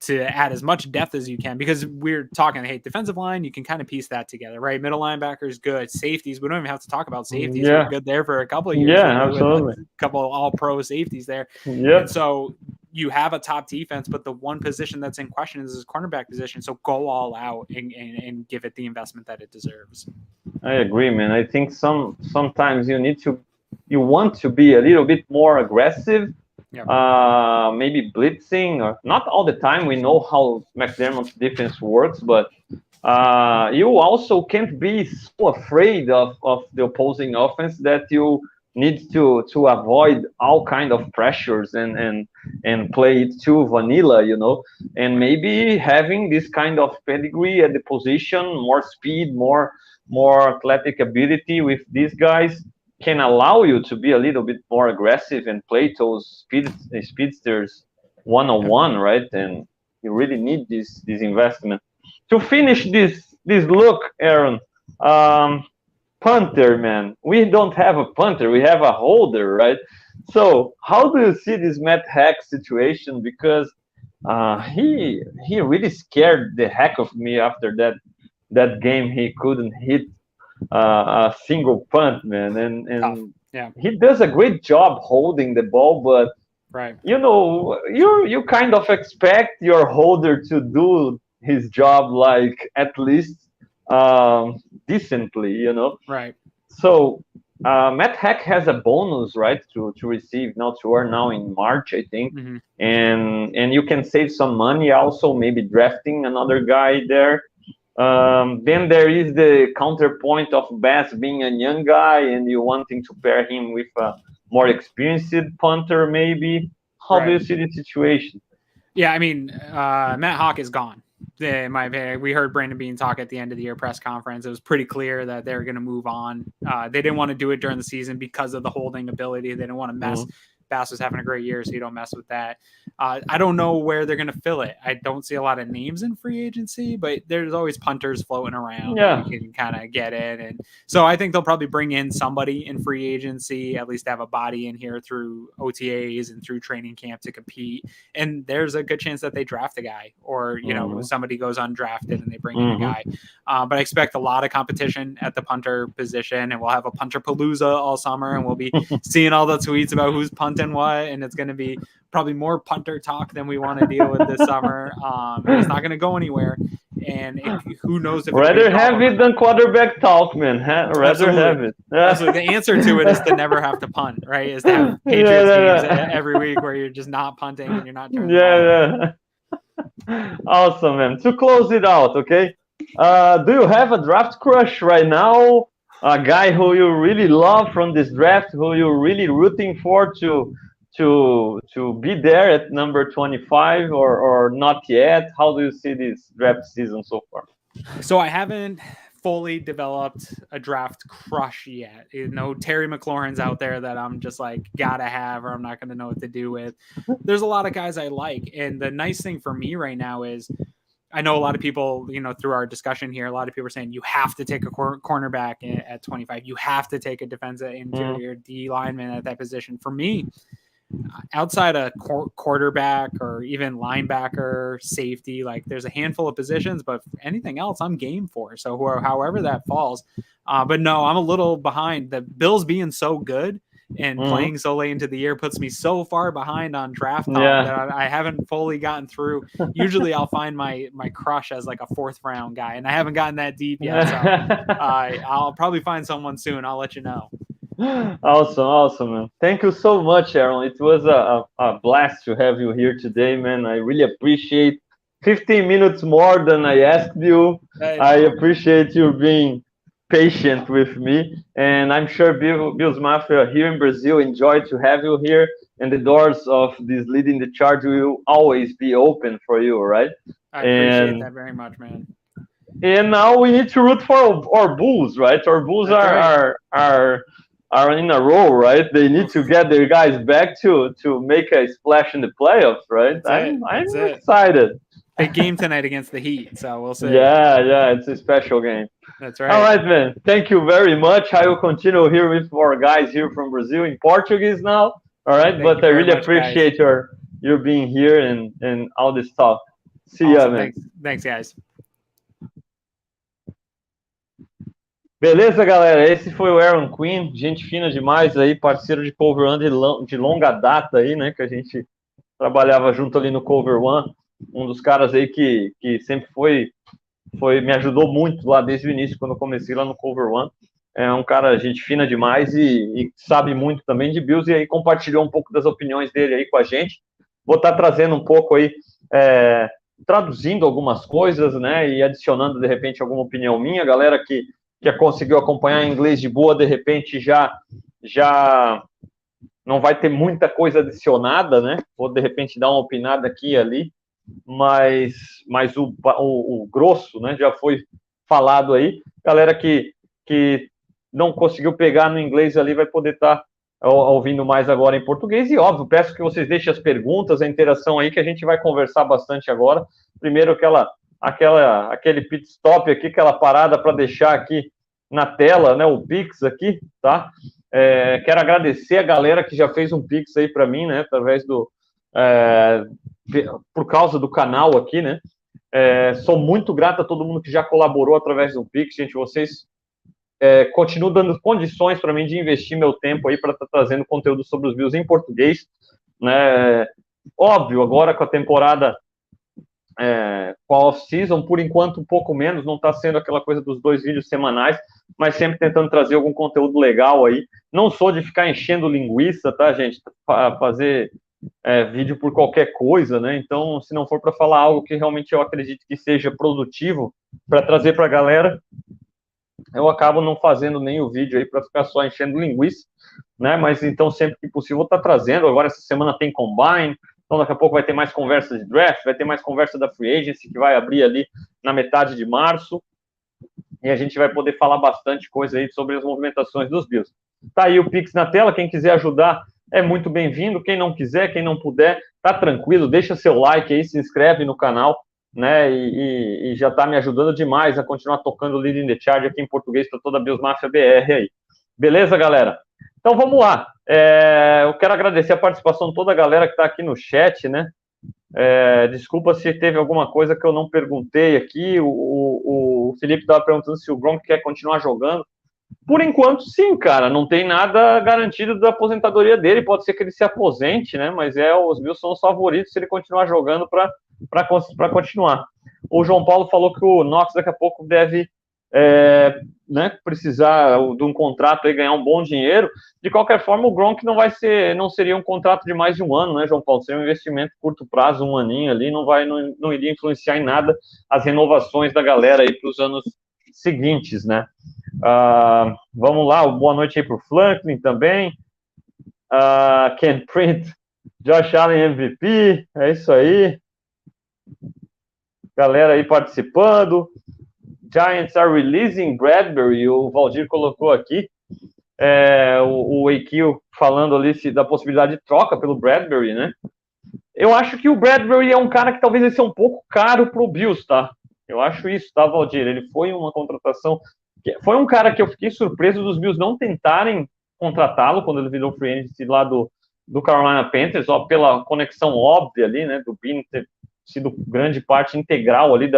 to add as much depth as you can, because we're talking, hey, defensive line, you can kind of piece that together, right? Middle linebackers, good. Safeties, we don't even have to talk about safeties. Yeah. We're good there for a couple of years. Yeah, absolutely. A couple of all-pro safeties there. Yeah. And so you have a top defense, but the one position that's in question is his cornerback position. So go all out and give it the investment that it deserves. I agree, man. I think sometimes you want to be a little bit more aggressive. Yeah. Maybe blitzing, or not all the time. We know how McDermott's defense works, but you also can't be so afraid of the opposing offense that you need to avoid all kind of pressures and play it too vanilla, and maybe having this kind of pedigree at the position, more speed, more athletic ability with these guys can allow you to be a little bit more aggressive and play those speedsters one-on-one, right? And you really need this investment. To finish this look, Aaron, punter, man. We don't have a punter, we have a holder, right? So how do you see this Matt Hack situation? Because he really scared the heck of me after that game. He couldn't hit a single punt, man, and yeah, he does a great job holding the ball, but right, you kind of expect your holder to do his job, like at least decently, right. So Matt Hack has a bonus, right, to receive now in March, I think, and you can save some money also, maybe drafting another guy there. Then there is the counterpoint of Bass being a young guy and you wanting to pair him with a more experienced punter, maybe. How do you see the situation? Yeah, I mean, Matt Hawk is gone. In my opinion, we heard Brandon Beane talk at the end of the year press conference. It was pretty clear that they're going to move on. They didn't want to do it during the season because of the holding ability. They didn't want to mess. Bass was having a great year, so you don't mess with that. I don't know where they're going to fill it. I don't see a lot of names in free agency, but there's always punters floating around. Yeah, you can kind of get in, and so I think they'll probably bring in somebody in free agency, at least have a body in here through OTAs and through training camp to compete. And there's a good chance that they draft a guy, or somebody goes undrafted and they bring in a guy. But I expect a lot of competition at the punter position, and we'll have a punter palooza all summer, and we'll be seeing all the tweets about who's punting what, and it's going to be probably more punter talk than we want to deal with this summer. It's not going to go anywhere, and who knows if rather have it than quarterback talk, man. Rather have it. Absolutely. The answer to it is to never have to punt, right? Is to have Patriots games every week where you're just not punting and you're not turning. Awesome, man. To close it out, okay? Do you have a draft crush right now? A guy who you really love from this draft, who you're really rooting for to be there at number 25, or not yet? How do you see this draft season so far? So I haven't fully developed a draft crush yet. Terry McLaurin's out there that I'm just like gotta have, or I'm not going to know what to do with. There's a lot of guys I like, and the nice thing for me right now is I know a lot of people, through our discussion here, a lot of people are saying you have to take a cornerback at 25. You have to take a defensive interior D lineman at that position. For me, outside a quarterback or even linebacker, safety, like there's a handful of positions, but anything else I'm game for. So however that falls. But no, I'm a little behind. The Bills being so good and playing so late into the year puts me so far behind on draft talk that I haven't fully gotten through. Usually I'll find my crush as like a 4th round guy, and I haven't gotten that deep yet. So I'll probably find someone soon. I'll let you know. Awesome, man. Thank you so much, Aaron. It was a blast to have you here today, man. I really appreciate 15 minutes more than I asked you. I appreciate you being patient with me, and I'm sure Bills Mafia here in Brazil enjoyed to have you here, and the doors of this Leading the Charge will always be open for you, right? I appreciate that very much, man. And now we need to root for our Bulls, right? Our Bulls are in a row, right? They need to get their guys back to make a splash in the playoffs, right? I'm excited. Big game tonight against the Heat, so we'll see. Yeah, it's a special game. That's right. All right, man. Thank you very much. I will continue here with our guys here from Brazil in Portuguese now. All right, but I really appreciate your being here and all this stuff. See ya, man. Thanks, guys. Beleza, galera? Esse foi o Aaron Quinn, gente fina demais aí, parceiro de Cover One de longa data aí, né? Que a gente trabalhava junto ali no Cover One. Um dos caras aí que sempre me ajudou muito lá desde o início, quando eu comecei lá no Cover One. É um cara, gente fina demais e sabe muito também de Bills, e aí compartilhou um pouco das opiniões dele aí com a gente. Vou estar trazendo um pouco aí, traduzindo algumas coisas, né, e adicionando, de repente, alguma opinião minha. Galera que conseguiu acompanhar em inglês de boa, de repente já não vai ter muita coisa adicionada, né? Vou, de repente, dar uma opinada aqui e ali, mas o grosso, né, já foi falado aí. Galera que não conseguiu pegar no inglês ali vai poder estar ouvindo mais agora em português. E, óbvio, peço que vocês deixem as perguntas, a interação aí, que a gente vai conversar bastante agora. Primeiro, aquele pit stop aqui, aquela parada para deixar aqui na tela, né, o Pix aqui, tá? Quero agradecer a galera que já fez um Pix aí para mim, né, através por causa do canal aqui, né? Sou muito grato a todo mundo que já colaborou através do Pix, gente. Vocês continuam dando condições para mim de investir meu tempo aí para estar trazendo conteúdo sobre os Bills em português, né? Óbvio, agora com a temporada, com a off-season, por enquanto um pouco menos, não está sendo aquela coisa dos 2 vídeos semanais, mas sempre tentando trazer algum conteúdo legal aí. Não sou de ficar enchendo linguiça, tá, gente? Fazer vídeo por qualquer coisa, né? Então, se não for para falar algo que realmente eu acredito que seja produtivo para trazer para a galera, eu acabo não fazendo nem o vídeo aí para ficar só enchendo linguiça, né? Mas então, sempre que possível, vou estar trazendo. Agora, essa semana tem Combine, então daqui a pouco vai ter mais conversa de draft, vai ter mais conversa da Free Agency, que vai abrir ali na metade de março, e a gente vai poder falar bastante coisa aí sobre as movimentações dos Bills. Tá aí o Pix na tela, quem quiser ajudar é muito bem-vindo, quem não quiser, quem não puder, tá tranquilo, deixa seu like aí, se inscreve no canal, né, e já tá me ajudando demais a continuar tocando o Leading the Charge aqui em português para toda a Bills Mafia BR aí. Beleza, galera? Então vamos lá. Eu quero agradecer a participação de toda a galera que está aqui no chat, né? Desculpa se teve alguma coisa que eu não perguntei aqui. O Felipe estava perguntando se o Gronk quer continuar jogando. Por enquanto, sim, cara. Não tem nada garantido da aposentadoria dele. Pode ser que ele se aposente, né? Mas os Bills são os favoritos se ele continuar jogando para continuar. O João Paulo falou que o Knox daqui a pouco deve precisar de um contrato e ganhar um bom dinheiro. De qualquer forma, o Gronk não seria um contrato de mais de um ano, né, João Paulo? Seria um investimento curto prazo, um aninho ali, não iria influenciar em nada as renovações da galera aí para os anos seguintes, né? Vamos lá, boa noite aí para o Franklin também. Ken Print, Josh Allen MVP, é isso aí. Galera aí participando. Giants are releasing Bradbury, o Valdir colocou aqui. O Eikio falando ali da possibilidade de troca pelo Bradbury, né? Eu acho que o Bradbury é um cara que talvez vai ser um pouco caro pro Bills, tá? Eu acho isso, tá, Valdir? Ele foi uma contratação... Foi um cara que eu fiquei surpreso dos Bills não tentarem contratá-lo quando ele virou free agent lá do Carolina Panthers, ó, pela conexão óbvia ali, né? Do Bean ter sido grande parte integral ali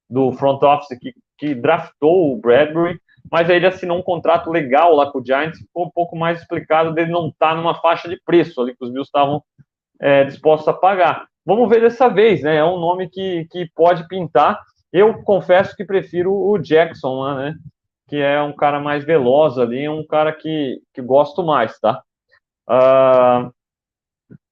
do front office que draftou o Bradbury. mas aí ele assinou um contrato legal lá com o Giants, ficou um pouco mais explicado dele não estar numa faixa de preço ali que os Bills estavam dispostos a pagar. Vamos ver dessa vez, né? É um nome que pode pintar. Eu confesso que prefiro o Jackson lá, né? Que é um cara mais veloz ali, um cara que gosto mais, tá?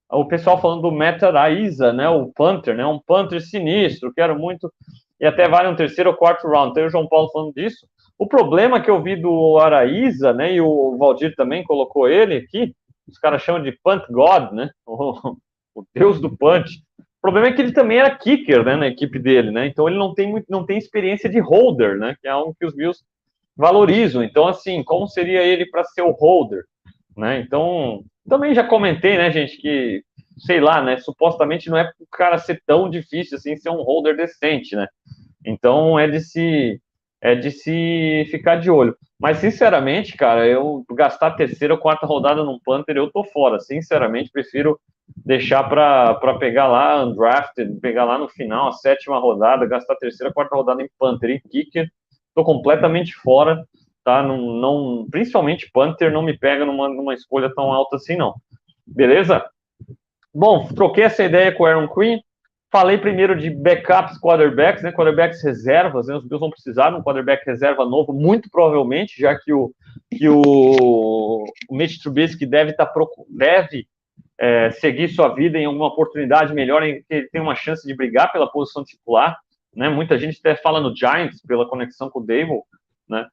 O pessoal falando do Meta Raiza, né? O Panther, né? Um Panther sinistro, quero muito, e até vale um terceiro ou quarto round. Tem o João Paulo falando disso. O problema que eu vi do Araiza, né? E o Valdir também colocou ele aqui, os caras chamam de Punt God, né? O deus do punch. O problema é que ele também era kicker, né? Na equipe dele, né? Então ele não tem experiência de holder, né? Que é algo que os Bills valorizam. Então, assim, como seria ele para ser o holder, né? Então, também já comentei, né, gente, que, sei lá, né, supostamente não é para o cara ser tão difícil assim ser um holder decente, né? Então, é de se ficar de olho. Mas, sinceramente, cara, eu gastar a terceira ou quarta rodada num punter, eu tô fora. Sinceramente, prefiro deixar para pegar lá undrafted, pegar lá no final, a sétima rodada, gastar a terceira, quarta rodada em punter e kicker. Tô completamente fora, tá? Não, principalmente punter não me pega numa escolha tão alta assim, não. Beleza? Bom, troquei essa ideia com o Aaron Quinn. Falei primeiro de backups quarterbacks, né? Quarterbacks reservas, né? Os Bills vão precisar de um quarterback reserva novo, muito provavelmente, já que o Mitch Trubisky deve seguir sua vida em alguma oportunidade melhor, em que ele tem uma chance de brigar pela posição titular, né? Muita gente até fala no Giants, pela conexão com o Dable, né?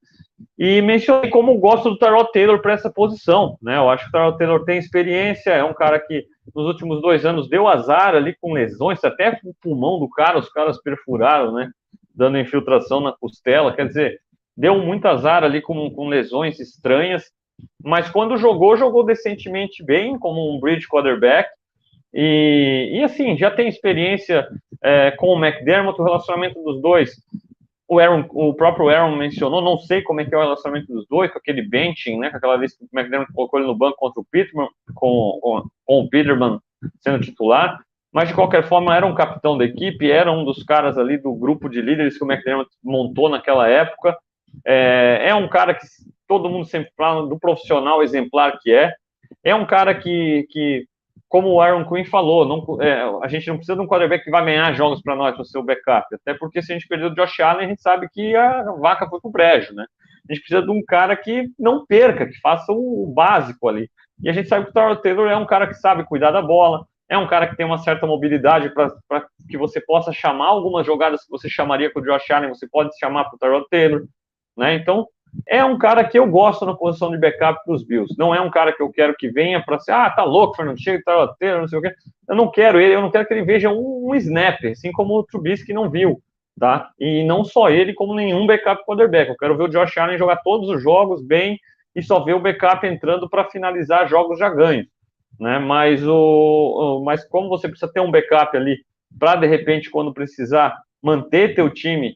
E mencionei como gosto do Tyrod Taylor para essa posição, né? Eu acho que o Tyrod Taylor tem experiência, é um cara que nos últimos 2 anos deu azar ali com lesões, até o pulmão do cara, os caras perfuraram, né? Dando infiltração na costela, quer dizer, deu muito azar ali com lesões estranhas, mas quando jogou decentemente bem, como um bridge quarterback, e assim, já tem experiência com o McDermott, o relacionamento dos dois. O próprio Aaron mencionou, não sei como é que é o relacionamento dos dois, com aquele benching, né, com aquela vez que o McDermott colocou ele no banco contra o Peterman, com o Peterman sendo titular, mas de qualquer forma era um capitão da equipe, era um dos caras ali do grupo de líderes que o McDermott montou naquela época. É um cara que todo mundo sempre fala do profissional exemplar que é um cara que como o Aaron Quinn falou, a gente não precisa de um quarterback que vai ganhar jogos para nós, para ser o backup, até porque se a gente perdeu o Josh Allen, a gente sabe que a vaca foi pro brejo, né? A gente precisa de um cara que não perca, que faça o básico ali. E a gente sabe que o Tyrod Taylor é um cara que sabe cuidar da bola, é um cara que tem uma certa mobilidade para que você possa chamar algumas jogadas que você chamaria com o Josh Allen, você pode chamar para o Tyrod Taylor, né? Então, é um cara que eu gosto na posição de backup dos Bills. Não é um cara que eu quero que venha para ser, tá louco, Fernando, chega de taroteiro, não sei o quê. Eu não quero que ele veja um snap, assim como o Trubisky não viu, tá? E não só ele, como nenhum backup quarterback. Eu quero ver o Josh Allen jogar todos os jogos bem e só ver o backup entrando para finalizar jogos já ganhos, né? Mas como você precisa ter um backup ali para, de repente, quando precisar, manter teu time,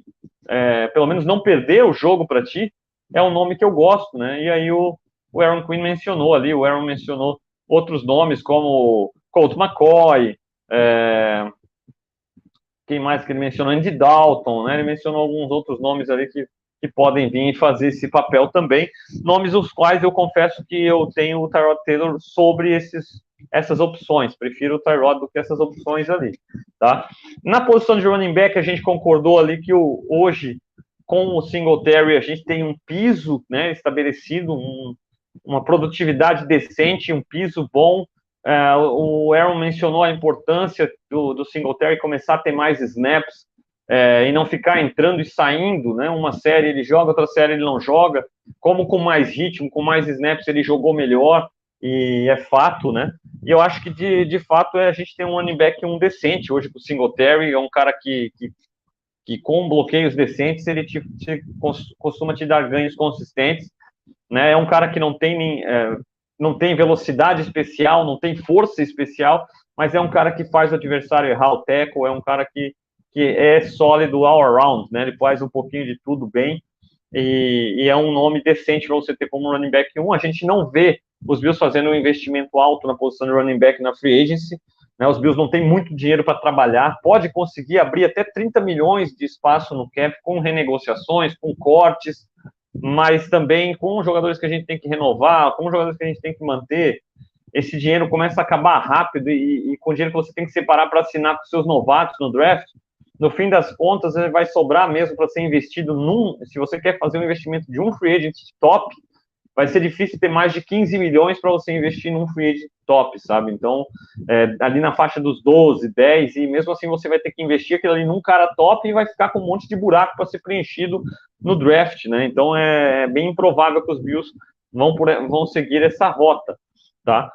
pelo menos não perder o jogo para ti, é um nome que eu gosto, né? E aí o Aaron Quinn mencionou ali, o Aaron mencionou outros nomes como Colt McCoy, quem mais que ele mencionou? Andy Dalton, né? Ele mencionou alguns outros nomes ali que podem vir e fazer esse papel também, nomes os quais eu confesso que eu tenho o Tyrod Taylor sobre essas opções, prefiro o Tyrod do que essas opções ali, tá? Na posição de running back, a gente concordou ali que hoje, com o Singletary, a gente tem um piso, né, estabelecido, uma produtividade decente, um piso bom. O Aaron mencionou a importância do Singletary começar a ter mais snaps e não ficar entrando e saindo, né? Uma série ele joga, outra série ele não joga. Como com mais ritmo, com mais snaps ele jogou melhor, e é fato, né? E eu acho que de fato a gente tem um running back decente hoje com o Singletary, é um cara que com bloqueios decentes ele costuma te dar ganhos consistentes, né? É um cara que não tem velocidade especial, não tem força especial, mas é um cara que faz o adversário errar o tackle, é um cara que é sólido all around, né? Ele faz um pouquinho de tudo bem, e é um nome decente para você ter como running back 1. A gente não vê os Bills fazendo um investimento alto na posição de running back na free agency, né? Os Bills não têm muito dinheiro para trabalhar, pode conseguir abrir até 30 milhões de espaço no cap com renegociações, com cortes, mas também com jogadores que a gente tem que renovar, com jogadores que a gente tem que manter, esse dinheiro começa a acabar rápido e com o dinheiro que você tem que separar para assinar com seus novatos no draft, no fim das contas, ele vai sobrar mesmo para ser investido se você quer fazer um investimento de um free agent top, vai ser difícil ter mais de 15 milhões para você investir num free agent top, sabe? Então, ali na faixa dos 12, 10, e mesmo assim você vai ter que investir aquilo ali num cara top e vai ficar com um monte de buraco para ser preenchido no draft, né? Então, é bem improvável que os Bills vão seguir essa rota, tá?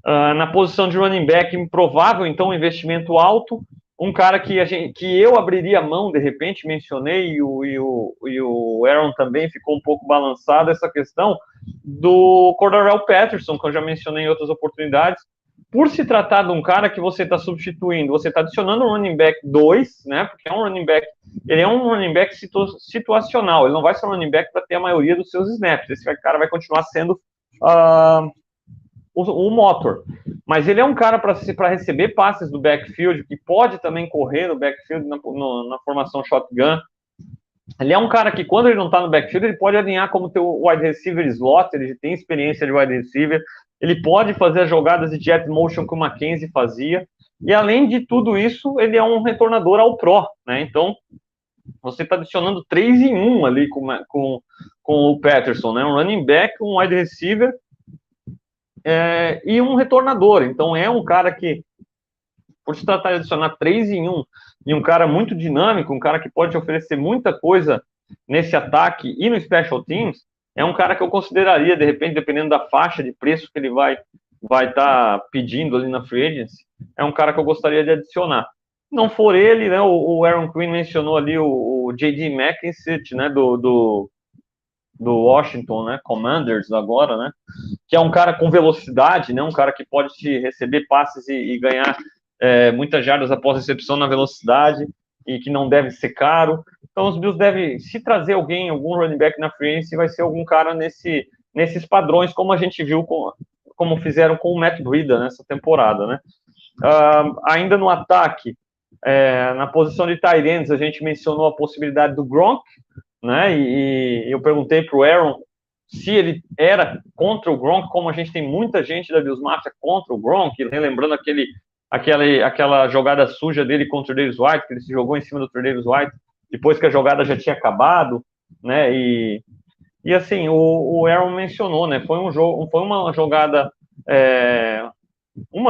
Na posição de running back, improvável, então, investimento alto, um cara que eu abriria mão, de repente, mencionei, e o Aaron também ficou um pouco balançado, essa questão do Cordarrelle Patterson, que eu já mencionei em outras oportunidades, por se tratar de um cara que você está substituindo, você está adicionando um running back 2, né, porque ele é um running back situacional, ele não vai ser um running back para ter a maioria dos seus snaps, esse cara vai continuar sendo o motor, mas ele é um cara para receber passes do backfield, que pode também correr no backfield na formação shotgun. Ele é um cara que, quando ele não está no backfield, ele pode alinhar como teu wide receiver slot, ele tem experiência de wide receiver, ele pode fazer as jogadas de jet motion que o Mackenzie fazia, e além de tudo isso, ele é um retornador ao pro, né? Então, você está adicionando 3 em 1 ali com o Patterson, né? Um running back, um wide receiver, e um retornador. Então, é um cara que, por se tratar de adicionar 3 em 1, e um cara muito dinâmico, um cara que pode oferecer muita coisa nesse ataque e no special teams, é um cara que eu consideraria, de repente, dependendo da faixa de preço que ele vai estar pedindo ali na free agency, é um cara que eu gostaria de adicionar. Se não for ele, né, o Aaron Quinn mencionou ali o J.D. McKissick, né, do Washington, né, Commanders agora, né, que é um cara com velocidade, né, um cara que pode te receber passes e ganhar muitas jardas após recepção na velocidade e que não deve ser caro. Então os Bills devem, se trazer algum running back na free agency, vai ser algum cara nesses padrões, como a gente viu, como fizeram com o Matt Breida nessa temporada, né. Ainda no ataque, na posição de tight ends, a gente mencionou a possibilidade do Gronk, né, e eu perguntei para o Aaron se ele era contra o Gronk, como a gente tem muita gente da Bills Mafia contra o Gronk, relembrando aquela jogada suja dele contra o Davis White, que ele se jogou em cima do Davis White, depois que a jogada já tinha acabado, né, e assim, o Aaron mencionou, né, foi uma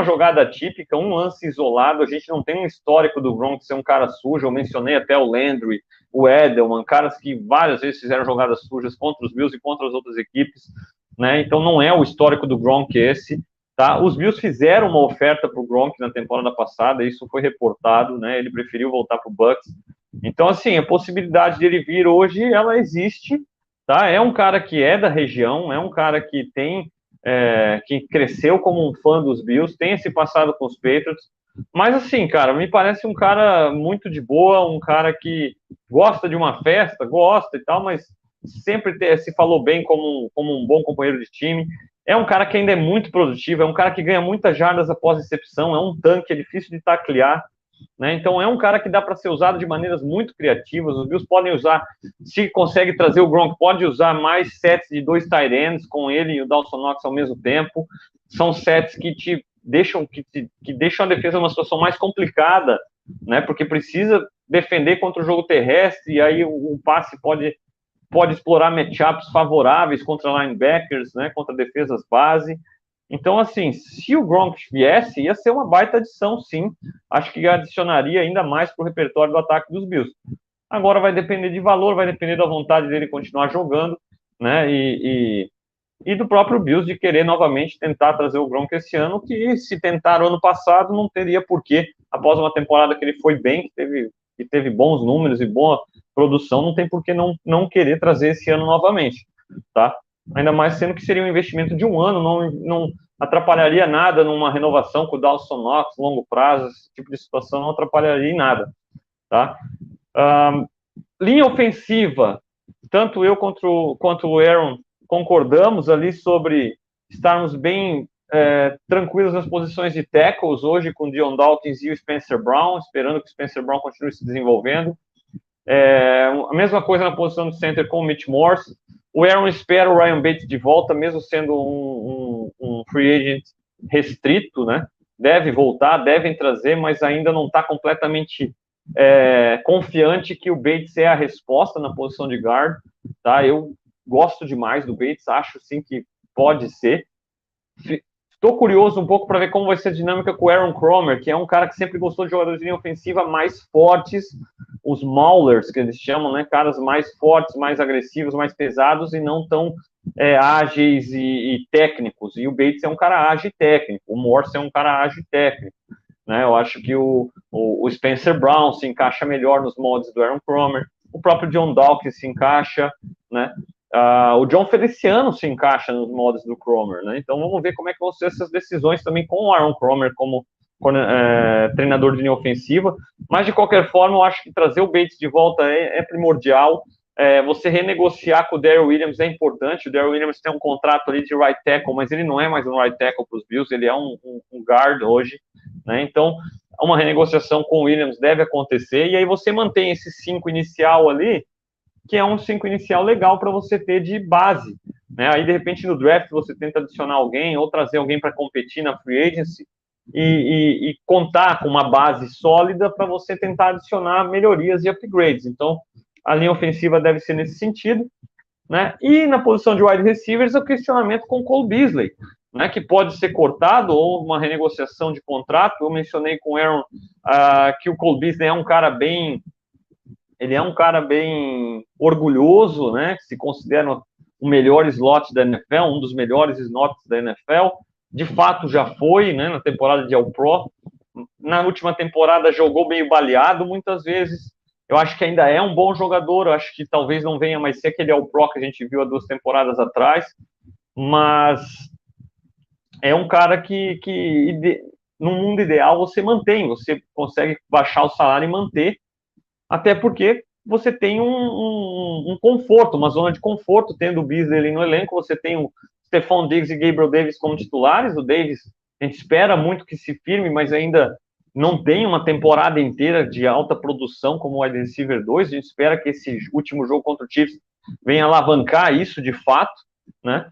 jogada típica, um lance isolado, a gente não tem um histórico do Gronk ser um cara sujo, eu mencionei até o Landry, o Edelman, caras que várias vezes fizeram jogadas sujas contra os Bills e contra as outras equipes, né, então não é o histórico do Gronk esse, tá? Os Bills fizeram uma oferta para o Gronk na temporada passada, isso foi reportado, né, ele preferiu voltar para o Bucks, então assim, a possibilidade dele vir hoje, ela existe, tá? É um cara que é da região, é um cara que que cresceu como um fã dos Bills, tem esse passado com os Patriots, mas assim, cara, me parece um cara muito de boa, um cara que gosta de uma festa, gosta e tal, mas sempre se falou bem como um bom companheiro de time, é um cara que ainda é muito produtivo, é um cara que ganha muitas jardas após recepção, é um tanque, é difícil de taclear, né? Então é um cara que dá para ser usado de maneiras muito criativas. Os Bills podem usar, se consegue trazer o Gronk, pode usar mais sets de 2 tight ends com ele e o Dawson Knox ao mesmo tempo. São sets que deixam a defesa numa situação mais complicada, né? Porque precisa defender contra o jogo terrestre e aí o passe pode explorar matchups favoráveis contra linebackers, né? Contra defesas base. Então, assim, se o Gronk viesse, ia ser uma baita adição, sim. Acho que adicionaria ainda mais para o repertório do ataque dos Bills. Agora vai depender de valor, vai depender da vontade dele continuar jogando, né? E do próprio Bills de querer novamente tentar trazer o Gronk esse ano, que se tentaram ano passado, não teria porquê. Após uma temporada que ele foi bem, que teve bons números e boa produção, não tem porquê não querer trazer esse ano novamente, tá? Ainda mais sendo que seria um investimento de um ano, não atrapalharia nada numa renovação com o Dawson Knox, longo prazo, esse tipo de situação não atrapalharia em nada, tá? Linha ofensiva, tanto eu quanto o Aaron concordamos ali sobre estarmos bem tranquilos nas posições de tackles hoje com o Dion Dawkins e o Spencer Brown, esperando que o Spencer Brown continue se desenvolvendo. A mesma coisa na posição de center com o Mitch Morse. O Aaron espera o Ryan Bates de volta, mesmo sendo um free agent restrito, né? Deve voltar, devem trazer, mas ainda não está completamente confiante que o Bates é a resposta na posição de guard, tá? Eu gosto demais do Bates, acho sim que pode ser. Estou curioso um pouco para ver como vai ser a dinâmica com o Aaron Cromer, que é um cara que sempre gostou de jogadores de linha ofensiva mais fortes, os maulers, que eles chamam, né? Caras mais fortes, mais agressivos, mais pesados e não tão ágeis e técnicos. E o Bates é um cara ágil e técnico, o Morse é um cara ágil e técnico. Né? Eu acho que o Spencer Brown se encaixa melhor nos moldes do Aaron Cromer, o próprio John Dawkins se encaixa, né? O John Feliciano se encaixa nos moldes do Cromer, né? Então vamos ver como é que vão ser essas decisões também com o Aaron Cromer como treinador de linha ofensiva, mas de qualquer forma eu acho que trazer o Bates de volta é primordial. Você renegociar com o Darryl Williams é importante. O Darryl Williams tem um contrato ali de right tackle, mas ele não é mais um right tackle para os Bills, ele é um guard hoje, né? Então uma renegociação com o Williams deve acontecer, e aí você mantém esse 5 inicial ali, que é um 5 inicial legal para você ter de base, né? Aí de repente no draft você tenta adicionar alguém ou trazer alguém para competir na free agency e contar com uma base sólida para você tentar adicionar melhorias e upgrades. Então a linha ofensiva deve ser nesse sentido, né? E na posição de wide receivers, o questionamento com o Cole Beasley, né, que pode ser cortado ou uma renegociação de contrato. Eu mencionei com o Aaron que o Cole Beasley é um cara bem orgulhoso, né, que se considera o melhor slot da NFL, um dos melhores slots da NFL. De fato já foi, né, na temporada de All-Pro. Na última temporada jogou meio baleado muitas vezes. Eu acho que ainda é um bom jogador, eu acho que talvez não venha mais ser aquele All-Pro que a gente viu há 2 temporadas atrás, mas é um cara que no mundo ideal você mantém, você consegue baixar o salário e manter, até porque você tem um conforto, uma zona de conforto, tendo o Beasley ali no elenco. Você tem o Stephon Diggs e Gabriel Davis como titulares. O Davis, a gente espera muito que se firme, mas ainda não tem uma temporada inteira de alta produção como o wide receiver 2. A gente espera que esse último jogo contra o Chiefs venha alavancar isso de fato, né?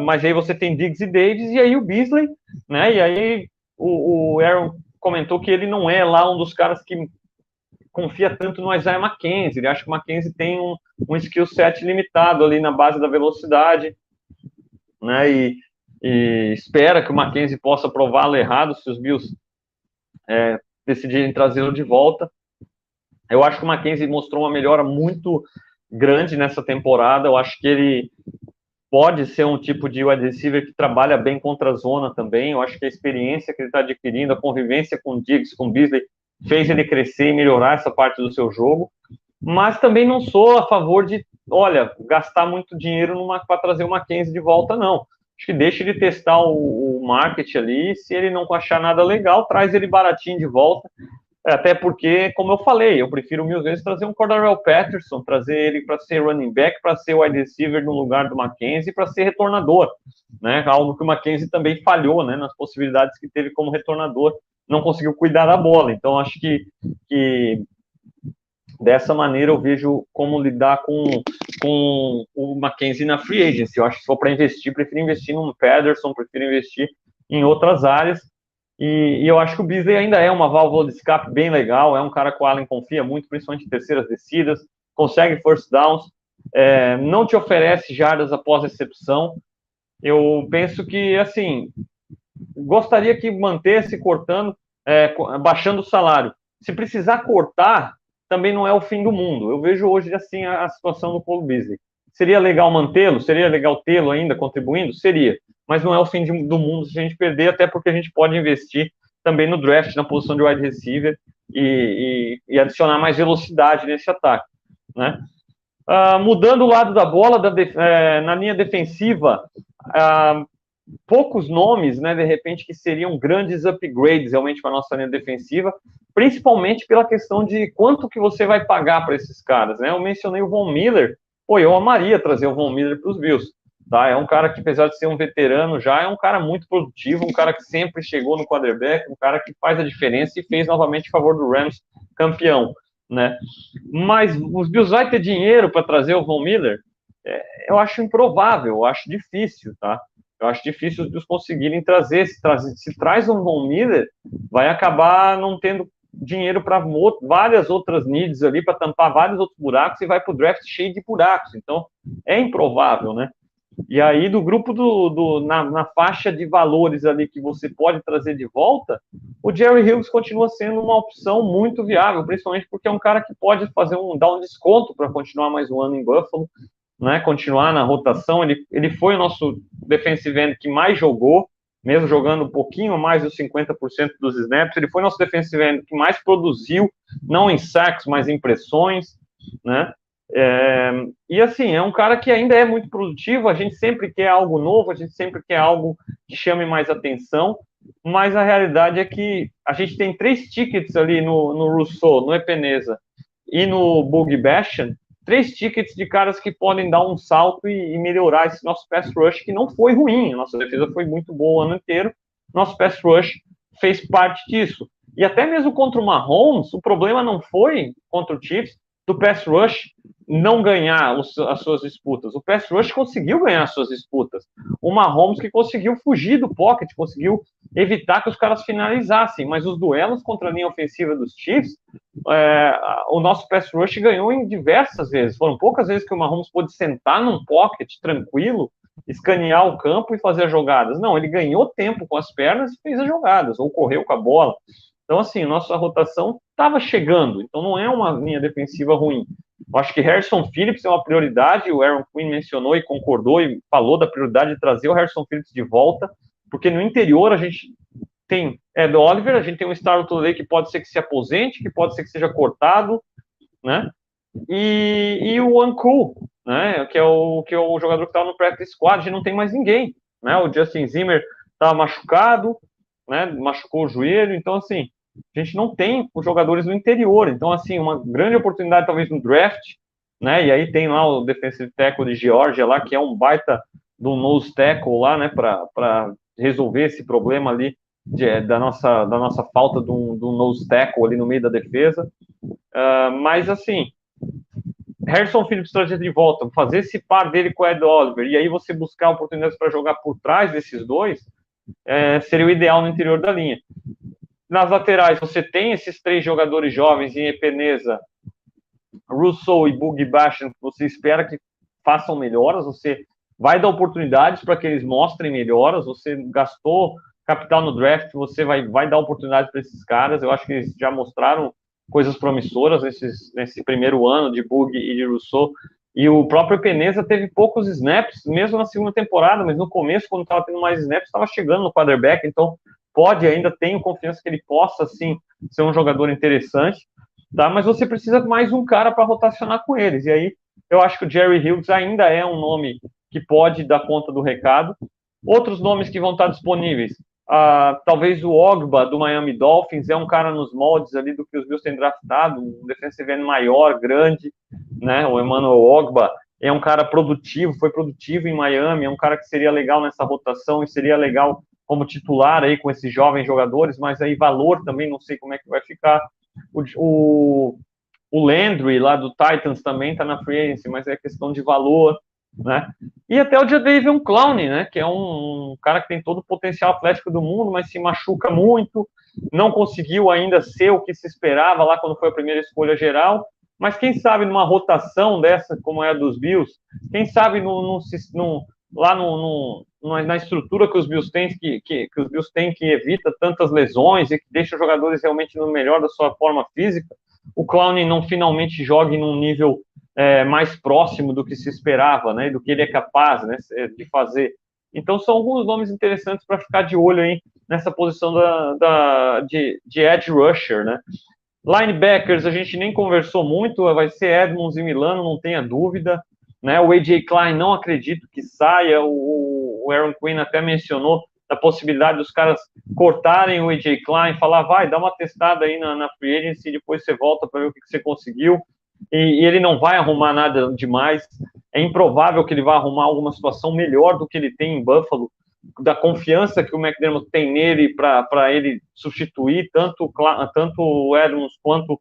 Mas aí você tem Diggs e Davis, e aí o Beasley, né? E aí o Aaron comentou que ele não é lá um dos caras que confia tanto no Isaiah McKenzie. Ele acha que o McKenzie tem um skill set limitado ali na base da velocidade, né? E espera que o McKenzie possa prová-lo errado se os Bills decidirem trazê-lo de volta. Eu acho que o McKenzie mostrou uma melhora muito grande nessa temporada. Eu acho que ele pode ser um tipo de wide receiver que trabalha bem contra a zona também. Eu acho que a experiência que ele está adquirindo, a convivência com o Diggs, com o Beasley, fez ele crescer e melhorar essa parte do seu jogo. Mas também não sou a favor de, gastar muito dinheiro para trazer o McKenzie de volta, não. Acho que deixa ele testar o market ali. Se ele não achar nada legal, traz ele baratinho de volta. Até porque, como eu falei, eu prefiro 1000 vezes trazer um Cordarrelle Patterson, trazer ele para ser running back, para ser wide receiver no lugar do McKenzie, para ser retornador, né? Algo que o McKenzie também falhou, né? Nas possibilidades que teve como retornador, não conseguiu cuidar da bola. Então, acho que dessa maneira eu vejo como lidar com o McKenzie na free agency. Eu acho que se for para investir, prefiro investir num Patterson, prefiro investir em outras áreas. E eu acho que o Beasley ainda é uma válvula de escape bem legal, é um cara que o Allen confia muito, principalmente em terceiras descidas, consegue first downs, não te oferece jardas após recepção. Eu penso que, assim, gostaria que mantesse cortando, baixando o salário. Se precisar cortar, também não é o fim do mundo. Eu vejo hoje, assim, a situação do Cole Beasley. Seria legal mantê-lo? Seria legal tê-lo ainda contribuindo? Seria. Mas não é o fim do mundo se a gente perder, até porque a gente pode investir também no draft, na posição de wide receiver e adicionar mais velocidade nesse ataque, né? Mudando o lado da bola, na linha defensiva, poucos nomes, né, de repente, que seriam grandes upgrades realmente para a nossa linha defensiva, principalmente pela questão de quanto que você vai pagar para esses caras, né? Eu mencionei o Von Miller. Eu amaria trazer o Von Miller para os Bills. Tá? É um cara que, apesar de ser um veterano já, é um cara muito produtivo, um cara que sempre chegou no quarterback, um cara que faz a diferença e fez novamente em favor do Rams campeão, né? Mas os Bills vai ter dinheiro para trazer o Von Miller? eu acho improvável, eu acho difícil, tá? Eu acho difícil os Bills conseguirem trazer, se traz um Von Miller, vai acabar não tendo dinheiro para várias outras needs ali, para tampar vários outros buracos, e vai para o draft cheio de buracos. Então, é improvável, né? E aí, do grupo na faixa de valores ali que você pode trazer de volta, o Jerry Hughes continua sendo uma opção muito viável, principalmente porque é um cara que pode dar um desconto para continuar mais um ano em Buffalo, né? Continuar na rotação. Ele foi o nosso defensive end que mais jogou, mesmo jogando um pouquinho mais dos 50% dos snaps. Ele foi nosso defensive end que mais produziu, não em sacks, mas em pressões, né? E assim, é um cara que ainda é muito produtivo. A gente sempre quer algo novo, a gente sempre quer algo que chame mais atenção, mas a realidade é que a gente tem 3 tickets ali no Rousseau, no Epenesa e no Boogie Basham, 3 tickets de caras que podem dar um salto e melhorar esse nosso pass rush, que não foi ruim. A nossa defesa foi muito boa o ano inteiro, nosso pass rush fez parte disso. E até mesmo contra o Mahomes, o problema não foi contra o Chiefs do pass rush não ganhar as suas disputas. O pass rush conseguiu ganhar as suas disputas. O Mahomes que conseguiu fugir do pocket, conseguiu evitar que os caras finalizassem, mas os duelos contra a linha ofensiva dos Chiefs, o nosso pass rush ganhou em diversas vezes. Foram poucas vezes que o Mahomes pôde sentar num pocket tranquilo, escanear o campo e fazer as jogadas. Não, ele ganhou tempo com as pernas e fez as jogadas, ou correu com a bola. Então, assim, nossa rotação estava chegando, então não é uma linha defensiva ruim. Eu acho que Harrison Phillips é uma prioridade, o Aaron Quinn mencionou e concordou e falou da prioridade de trazer o Harrison Phillips de volta, porque no interior a gente tem Ed Oliver, a gente tem um Star Today que pode ser que se aposente, que pode ser que seja cortado, né? E o Uncool, né? Que é o jogador que estava no practice squad, a gente não tem mais ninguém, né? O Justin Zimmer estava machucado, né? Machucou o joelho, então assim, a gente não tem os jogadores no interior. Então, assim, uma grande oportunidade talvez no draft, né? E aí tem lá o defensive tackle de Geórgia lá, que é um baita do nose tackle lá, né? Para resolver esse problema ali da nossa falta do nose tackle ali no meio da defesa. Mas, assim, Harrison Phillips trazer de volta, fazer esse par dele com o Ed Oliver, e aí você buscar oportunidades para jogar por trás desses dois, seria o ideal no interior da linha. Nas laterais, você tem esses 3 jogadores jovens em Epenesa, Rousseau e Boogie Basham, que você espera que façam melhoras, você vai dar oportunidades para que eles mostrem melhoras, você gastou capital no draft, você vai dar oportunidades para esses caras. Eu acho que eles já mostraram coisas promissoras nesse primeiro ano de Boogie e de Rousseau, e o próprio Epenesa teve poucos snaps, mesmo na segunda temporada, mas no começo, quando estava tendo mais snaps, estava chegando no quarterback, então tenho confiança que ele possa, sim, ser um jogador interessante, tá? Mas você precisa de mais um cara para rotacionar com eles, e aí eu acho que o Jerry Hughes ainda é um nome que pode dar conta do recado. Outros nomes que vão estar disponíveis, talvez o Ogba, do Miami Dolphins, é um cara nos moldes ali do que os Bills têm draftado, um defensive end maior, grande, né? O Emmanuel Ogba é um cara produtivo, foi produtivo em Miami, é um cara que seria legal nessa rotação e seria legal como titular aí com esses jovens jogadores, mas aí valor também, não sei como é que vai ficar. O Landry, lá do Titans, também está na free agency, mas é questão de valor, né? E até o Jadavion Clowney, né? Que é um cara que tem todo o potencial atlético do mundo, mas se machuca muito, não conseguiu ainda ser o que se esperava lá quando foi a primeira escolha geral, mas quem sabe numa rotação dessa, como é a dos Bills, quem sabe lá na estrutura que os Bills têm, que os Bills têm, que evita tantas lesões e que deixa os jogadores realmente no melhor da sua forma física, o Clowney não finalmente jogue num nível mais próximo do que se esperava, né, do que ele é capaz, né, de fazer. Então são alguns nomes interessantes para ficar de olho aí nessa posição de edge rusher, né. Linebackers a gente nem conversou muito, vai ser Edmonds e Milano, não tenha dúvida, né? O AJ Klein não acredito que saia, o Aaron Quinn até mencionou a possibilidade dos caras cortarem o AJ Klein, falar, vai, dá uma testada aí na free agency e depois você volta para ver o que você conseguiu, e ele não vai arrumar nada demais, é improvável que ele vá arrumar alguma situação melhor do que ele tem em Buffalo, da confiança que o McDermott tem nele para ele substituir tanto o Edmonds quanto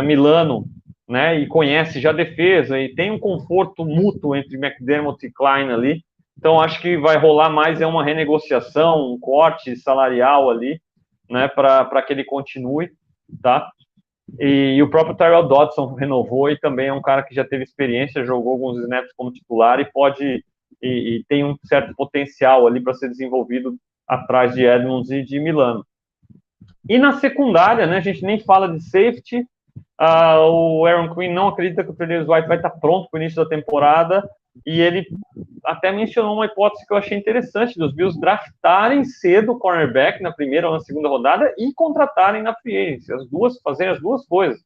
Milano né, e conhece já a defesa, e tem um conforto mútuo entre McDermott e Klein ali, então acho que vai rolar mais uma renegociação, um corte salarial ali, né, para que ele continue, tá? E o próprio Tyrell Dodson renovou e também é um cara que já teve experiência, jogou alguns snaps como titular e tem um certo potencial ali para ser desenvolvido atrás de Edmonds e de Milano. E na secundária, né, a gente nem fala de safety, o Aaron Quinn não acredita que o Tre'Davious White vai estar pronto para o início da temporada, e ele até mencionou uma hipótese que eu achei interessante, dos Bills draftarem cedo o cornerback na primeira ou na segunda rodada e contratarem na free agency, fazerem as duas coisas,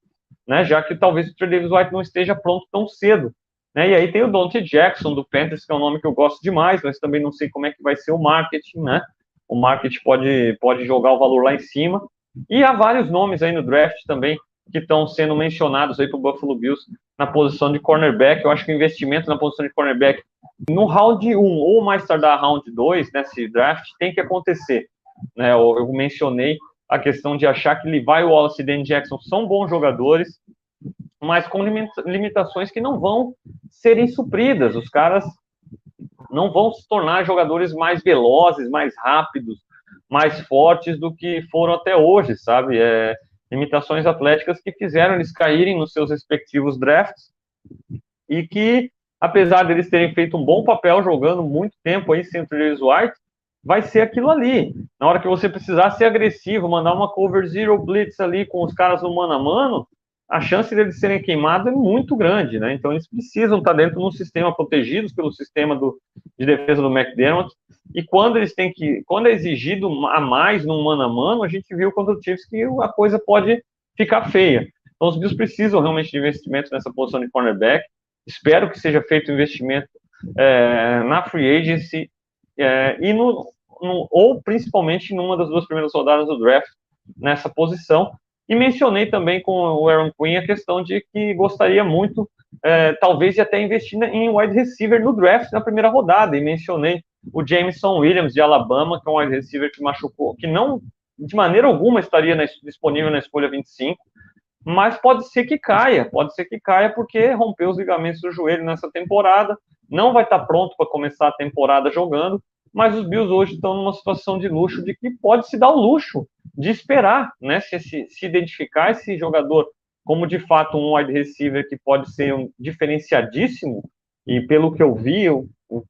né, já que talvez o Tre'Davious White não esteja pronto tão cedo. Né, e aí tem o Dante Jackson, do Panthers, que é um nome que eu gosto demais, mas também não sei como é que vai ser o marketing, né? O marketing pode jogar o valor lá em cima. E há vários nomes aí no draft também que estão sendo mencionados aí para o Buffalo Bills na posição de cornerback. Eu acho que o investimento na posição de cornerback no round 1 ou mais tardar round 2 nesse draft tem que acontecer. Né? Eu mencionei a questão de achar que Levi Wallace e Dan Jackson são bons jogadores, mas com limitações que não vão serem supridas. Os caras não vão se tornar jogadores mais velozes, mais rápidos, mais fortes do que foram até hoje, sabe? Limitações atléticas que fizeram eles caírem nos seus respectivos drafts e que, apesar deles terem feito um bom papel jogando muito tempo aí sem o Tre'Davious White, vai ser aquilo ali. Na hora que você precisar ser agressivo, mandar uma cover zero blitz ali com os caras no mano a mano, a chance deles serem queimados é muito grande, né? Então eles precisam estar dentro de um sistema protegidos pelo sistema de defesa do McDermott. E quando é exigido a mais num mano a mano, a gente viu contra o Chiefs que a coisa pode ficar feia. Então os Bills precisam realmente de investimento nessa posição de cornerback. Espero que seja feito investimento na free agency e ou principalmente numa das 2 primeiras rodadas do draft nessa posição. E mencionei também com o Aaron Quinn a questão de que gostaria muito, talvez, de até investir em wide receiver no draft na primeira rodada. E mencionei o Jameson Williams, de Alabama, que é um wide receiver que machucou, que não, de maneira alguma, estaria disponível na escolha 25, mas pode ser que caia porque rompeu os ligamentos do joelho nessa temporada, não vai estar pronto para começar a temporada jogando, mas os Bills hoje estão numa situação de luxo, de que pode se dar o luxo de esperar, né, se identificar esse jogador como de fato um wide receiver que pode ser um diferenciadíssimo, e pelo que eu vi,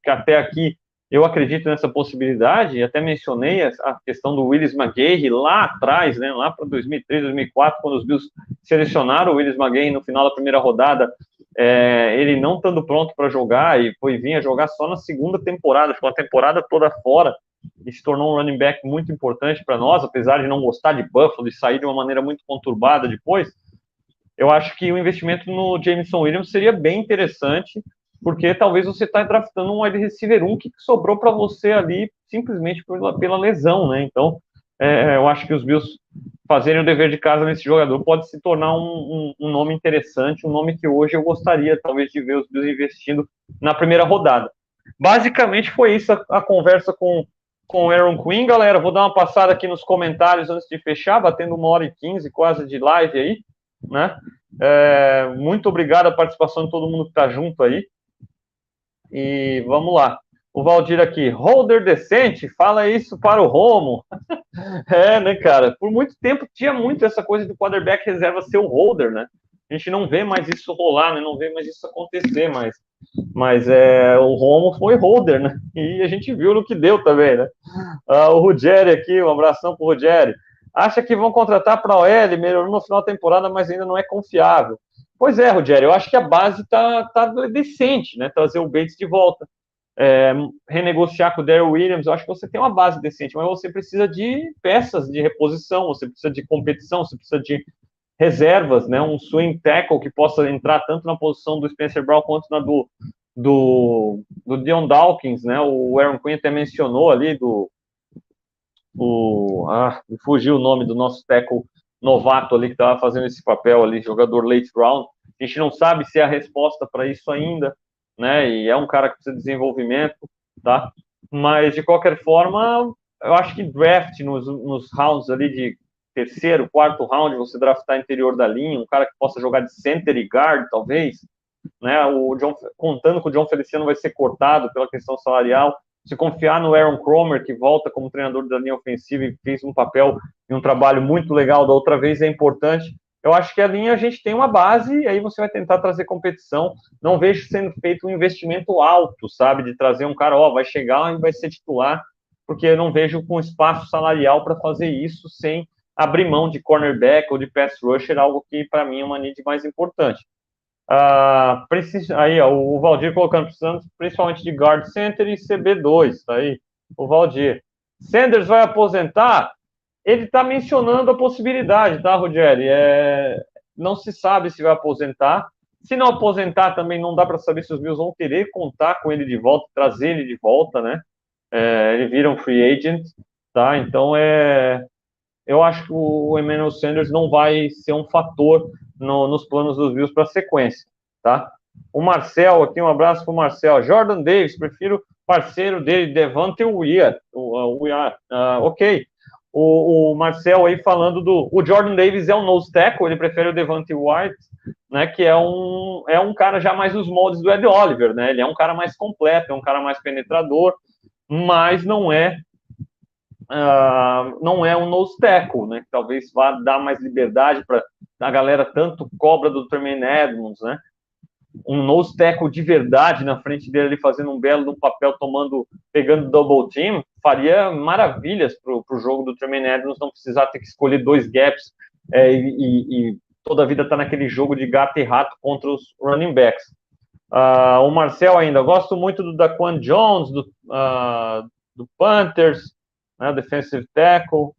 que até aqui eu acredito nessa possibilidade, e até mencionei a questão do Willis McGahee lá atrás, né, lá para 2003, 2004, quando os Bills selecionaram o Willis McGahee no final da primeira rodada, ele não estando pronto para jogar, e vinha jogar só na segunda temporada, ficou a temporada toda fora, e se tornou um running back muito importante para nós, apesar de não gostar de Buffalo e sair de uma maneira muito conturbada depois. Eu acho que o investimento no Jameson Williams seria bem interessante, porque talvez você está draftando um wide receiver 1 que sobrou para você ali simplesmente pela lesão, né? Então, eu acho que os Bills fazerem o dever de casa nesse jogador pode se tornar um nome interessante, um nome que hoje eu gostaria talvez de ver os Bills investindo na primeira rodada. Basicamente foi isso a conversa com o Aaron Quinn, galera. Vou dar uma passada aqui nos comentários antes de fechar, batendo 1h15 quase de live aí, né? Muito obrigado a participação de todo mundo que está junto aí. E vamos lá. O Valdir aqui, holder decente, fala isso para o Romo. Né, cara? Por muito tempo tinha muito essa coisa do quarterback reserva ser o holder, né? A gente não vê mais isso rolar, né? Não vê mais isso acontecer, mas o Romo foi holder, né? E a gente viu no que deu também, né? O Rogério aqui, um abração pro Rogério. Acha que vão contratar para a OL, melhorou no final da temporada, mas ainda não é confiável. Pois é, Rogério, eu acho que a base tá decente, né? Trazer o Bates de volta, renegociar com o Darrell Williams, eu acho que você tem uma base decente, mas você precisa de peças de reposição, você precisa de competição, você precisa de reservas, né? Um swing tackle que possa entrar tanto na posição do Spencer Brown quanto na do Dion Dawkins, né? O Aaron Quinn até mencionou ali fugiu o nome do nosso tackle novato ali que estava fazendo esse papel ali, jogador late round. A gente não sabe se é a resposta para isso ainda, né? E é um cara que precisa de desenvolvimento, tá? Mas de qualquer forma, eu acho que draft nos rounds ali de terceiro, quarto round, você draftar interior da linha, um cara que possa jogar de center e guard, talvez, né? Contando que o John Feliciano vai ser cortado pela questão salarial, se confiar no Aaron Cromer, que volta como treinador da linha ofensiva e fez um papel e um trabalho muito legal da outra vez, é importante. Eu acho que a linha, a gente tem uma base, e aí você vai tentar trazer competição. Não vejo sendo feito um investimento alto, sabe? De trazer um cara, vai chegar e vai ser titular, porque eu não vejo com espaço salarial para fazer isso sem abrir mão de cornerback ou de pass rusher, algo que para mim é uma need mais importante. Aí, o Valdir colocando, precisamos principalmente de guard center e CB2, tá aí, o Valdir. Sanders vai aposentar? Ele está mencionando a possibilidade, tá, Rogério? Não se sabe se vai aposentar. Se não aposentar, também não dá para saber se os Bills vão querer contar com ele de volta, trazer ele de volta, né? Ele vira um free agent, tá? Então, eu acho que o Emmanuel Sanders não vai ser um fator nos planos dos Bills para a sequência, tá? O Marcel, aqui um abraço para o Marcel. Jordan Davis, prefiro parceiro dele, Devante Wyatt. Ok. O Marcel aí falando o Jordan Davis é um nose tackle, ele prefere o Devante Wyatt, né, que é um cara já mais nos moldes do Ed Oliver, né? Ele é um cara mais completo, é um cara mais penetrador, mas não é um nose tackle, né? Talvez vá dar mais liberdade para a galera tanto cobra do Tremaine Edmonds, né? Um nose tackle de verdade na frente dele, ali fazendo um belo papel, pegando double team, faria maravilhas para o jogo do Tremaine Edmonds, não precisar ter que escolher dois gaps e toda a vida tá naquele jogo de gato e rato contra os running backs. O Marcel ainda, gosto muito do Daquan Jones, do Panthers, né, defensive tackle,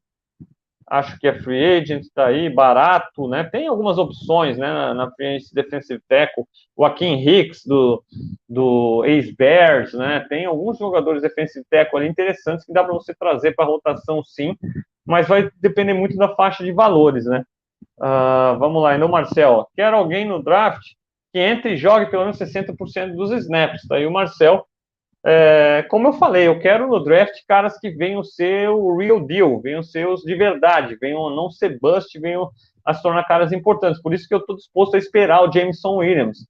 acho que é free agent, tá aí, barato, né, tem algumas opções, né, na free agent defensive tackle, o Akeem Hicks, do ex-Bears, né, tem alguns jogadores defensive tackle ali interessantes que dá para você trazer para rotação, sim, mas vai depender muito da faixa de valores, né. Vamos lá, então, Marcel, quero alguém no draft que entre e jogue pelo menos 60% dos snaps, tá aí o Marcel. Como eu falei, eu quero no draft caras que venham ser o real deal, venham ser os de verdade, venham não ser bust, venham a se tornar caras importantes. Por isso que eu estou disposto a esperar o Jameson Williams,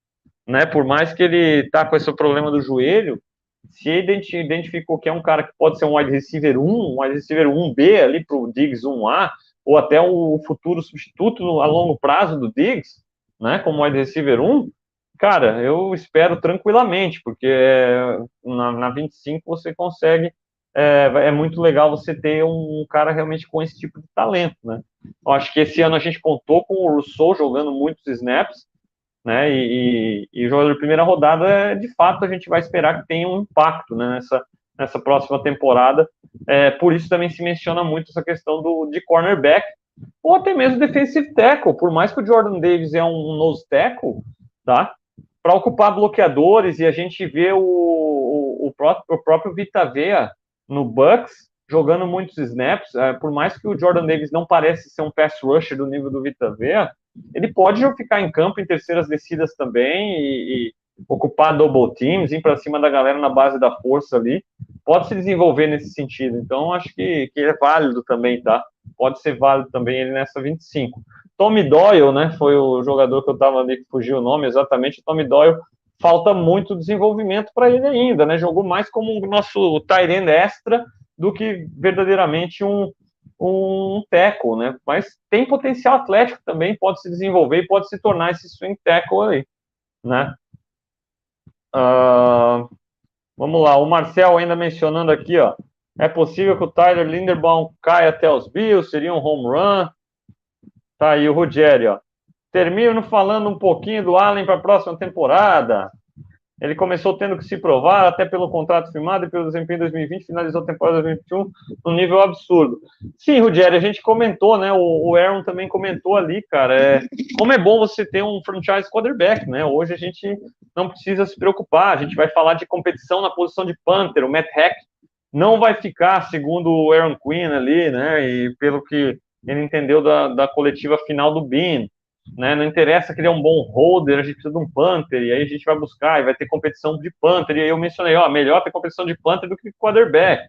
né? Por mais que ele tá com esse problema do joelho, se identificou que é um cara que pode ser um wide receiver 1, um wide receiver 1B ali para o Diggs 1A, ou até o futuro substituto a longo prazo do Diggs, né? Como wide receiver 1, cara, eu espero tranquilamente, porque na 25 você consegue, é muito legal você ter um cara realmente com esse tipo de talento, né? Eu acho que esse ano a gente contou com o Rousseau jogando muitos snaps, né? E o jogador de primeira rodada, de fato, a gente vai esperar que tenha um impacto, né, nessa próxima temporada. Por isso também se menciona muito essa questão de cornerback, ou até mesmo defensive tackle, por mais que o Jordan Davis é um nose tackle, tá? Para ocupar bloqueadores, e a gente vê o próprio Vita Vea no Bucks jogando muitos snaps, por mais que o Jordan Davis não pareça ser um pass rusher do nível do Vita Vea, ele pode ficar em campo em terceiras descidas também e ocupar double teams, ir para cima da galera na base da força ali, pode se desenvolver nesse sentido. Então, acho que é válido também, tá? Pode ser válido também ele nessa 25. Tommy Doyle, né, foi o jogador que eu estava ali, que fugiu o nome exatamente. O Tommy Doyle, falta muito desenvolvimento para ele ainda, né? Jogou mais como o nosso tight end extra do que verdadeiramente um tackle, né? Mas tem potencial atlético também, pode se desenvolver e pode se tornar esse swing tackle aí, né? Vamos lá, o Marcel ainda mencionando aqui, ó, é possível que o Tyler Linderbaum caia até os Bills, seria um home run. Tá aí o Rogério, ó. Termino falando um pouquinho do Allen para a próxima temporada. Ele começou tendo que se provar, até pelo contrato firmado e pelo desempenho em 2020, finalizou a temporada 2021 num nível absurdo. Sim, Rogério, a gente comentou, né? O Aaron também comentou ali, cara. Como é bom você ter um franchise quarterback, né? Hoje a gente não precisa se preocupar. A gente vai falar de competição na posição de punter. O Matt Hack não vai ficar, segundo o Aaron Quinn ali, né? E pelo que ele entendeu da coletiva final do Bean, né? Não interessa que ele é um bom holder, a gente precisa de um punter, e aí a gente vai buscar, e vai ter competição de punter, e aí eu mencionei, melhor ter competição de punter do que quarterback.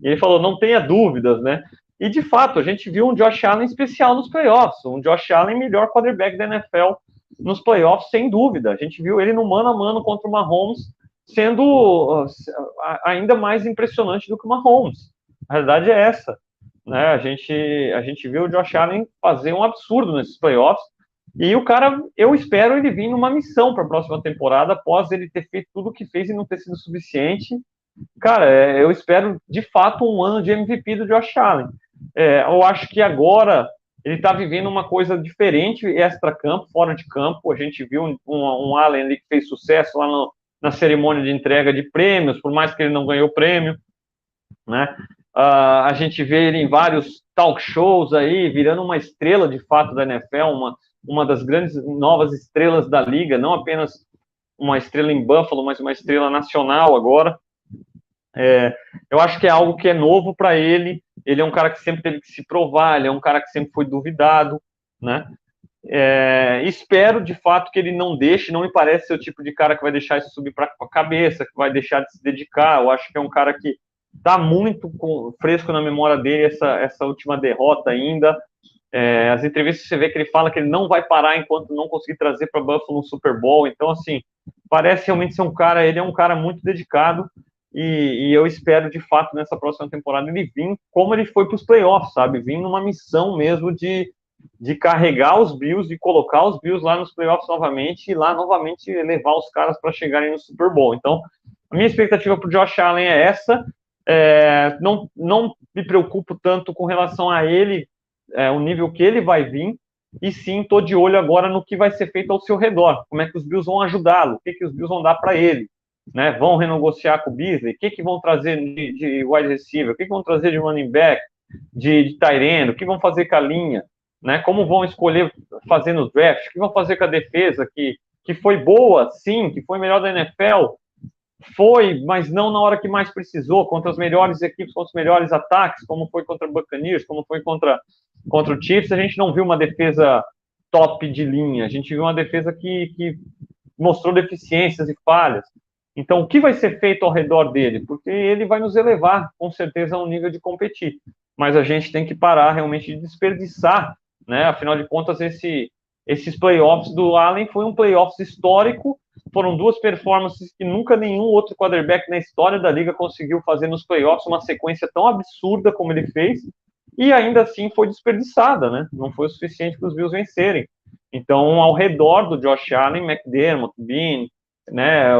E ele falou, não tenha dúvidas, né? E, de fato, a gente viu um Josh Allen especial nos playoffs, um Josh Allen melhor quarterback da NFL nos playoffs, sem dúvida. A gente viu ele no mano a mano contra o Mahomes, sendo ainda mais impressionante do que o Mahomes. A realidade é essa, né? A gente viu o Josh Allen fazer um absurdo nesses playoffs, e o cara, eu espero ele vir numa missão para a próxima temporada, após ele ter feito tudo o que fez e não ter sido suficiente. Cara, eu espero, de fato, um ano de MVP do Josh Allen. Eu acho que agora ele está vivendo uma coisa diferente, extra-campo, fora de campo. A gente viu um Allen ali que fez sucesso lá na cerimônia de entrega de prêmios, por mais que ele não ganhou prêmio, né? A gente vê ele em vários talk shows aí, virando uma estrela, de fato, da NFL, uma das grandes novas estrelas da liga, não apenas uma estrela em Buffalo, mas uma estrela nacional agora. Eu acho que é algo que é novo para ele. Ele é um cara que sempre teve que se provar, ele é um cara que sempre foi duvidado, né? Espero, de fato, que ele não deixe, não me parece ser o tipo de cara que vai deixar isso subir para a cabeça, que vai deixar de se dedicar. Eu acho que é um cara que está muito fresco na memória dele essa última derrota ainda. As entrevistas você vê que ele fala que ele não vai parar enquanto não conseguir trazer para Buffalo um Super Bowl. Então, assim, parece realmente ser um cara, ele é um cara muito dedicado, e eu espero, de fato, nessa próxima temporada ele vir como ele foi para os playoffs, sabe? Vir numa missão mesmo de carregar os Bills, de colocar os Bills lá nos playoffs novamente, e lá novamente levar os caras para chegarem no Super Bowl. Então, a minha expectativa para o Josh Allen é essa. Não me preocupo tanto com relação a ele, o nível que ele vai vir, e sim, estou de olho agora no que vai ser feito ao seu redor, como é que os Bills vão ajudá-lo, o que os Bills vão dar para ele, né? Vão renegociar com o Beasley, o que vão trazer de wide receiver, o que vão trazer de running back, de tight end, o que vão fazer com a linha, né? Como vão escolher fazer no draft, o que vão fazer com a defesa, que foi boa, sim, que foi melhor da NFL, foi, mas não na hora que mais precisou, contra as melhores equipes, contra os melhores ataques, como foi contra o Buccaneers, como foi contra o Chiefs. A gente não viu uma defesa top de linha, a gente viu uma defesa que mostrou deficiências e falhas. Então, o que vai ser feito ao redor dele? Porque ele vai nos elevar, com certeza, a um nível de competir. Mas a gente tem que parar realmente de desperdiçar, né? Afinal de contas, esses playoffs do Allen foi um playoffs histórico. Foram duas performances que nunca nenhum outro quarterback na história da liga conseguiu fazer nos playoffs, uma sequência tão absurda como ele fez, e ainda assim foi desperdiçada, né? Não foi o suficiente para os Bills vencerem. Então, ao redor do Josh Allen, McDermott, Bean, né,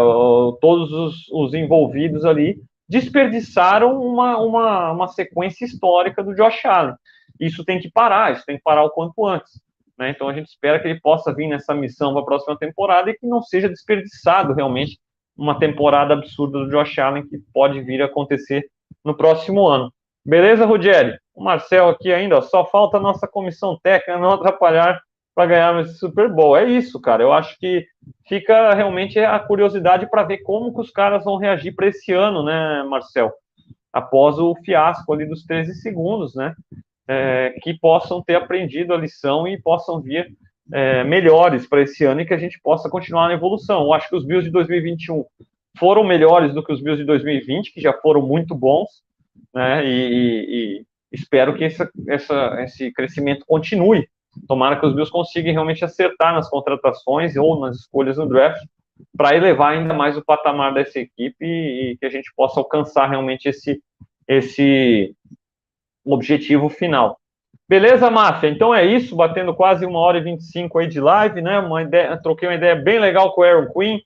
todos os envolvidos ali desperdiçaram uma sequência histórica do Josh Allen. Isso tem que parar o quanto antes, né? Então a gente espera que ele possa vir nessa missão para a próxima temporada, e que não seja desperdiçado realmente uma temporada absurda do Josh Allen, que pode vir a acontecer no próximo ano. Beleza, Ruggeri? O Marcel aqui ainda, só falta a nossa comissão técnica não atrapalhar para ganhar esse Super Bowl. É isso, cara. Eu acho que fica realmente a curiosidade para ver como que os caras vão reagir para esse ano, né, Marcel? Após o fiasco ali dos 13 segundos, né? Que possam ter aprendido a lição e possam vir melhores para esse ano, e que a gente possa continuar na evolução. Eu acho que os Bills de 2021 foram melhores do que os Bills de 2020, que já foram muito bons, né? E espero que esse crescimento continue. Tomara que os Bills consigam realmente acertar nas contratações ou nas escolhas no draft, para elevar ainda mais o patamar dessa equipe, e que a gente possa alcançar realmente esse objetivo final. Beleza, Mafia? Então é isso, batendo quase 1h25 aí de live, né? Troquei uma ideia bem legal com o Aaron Quinn,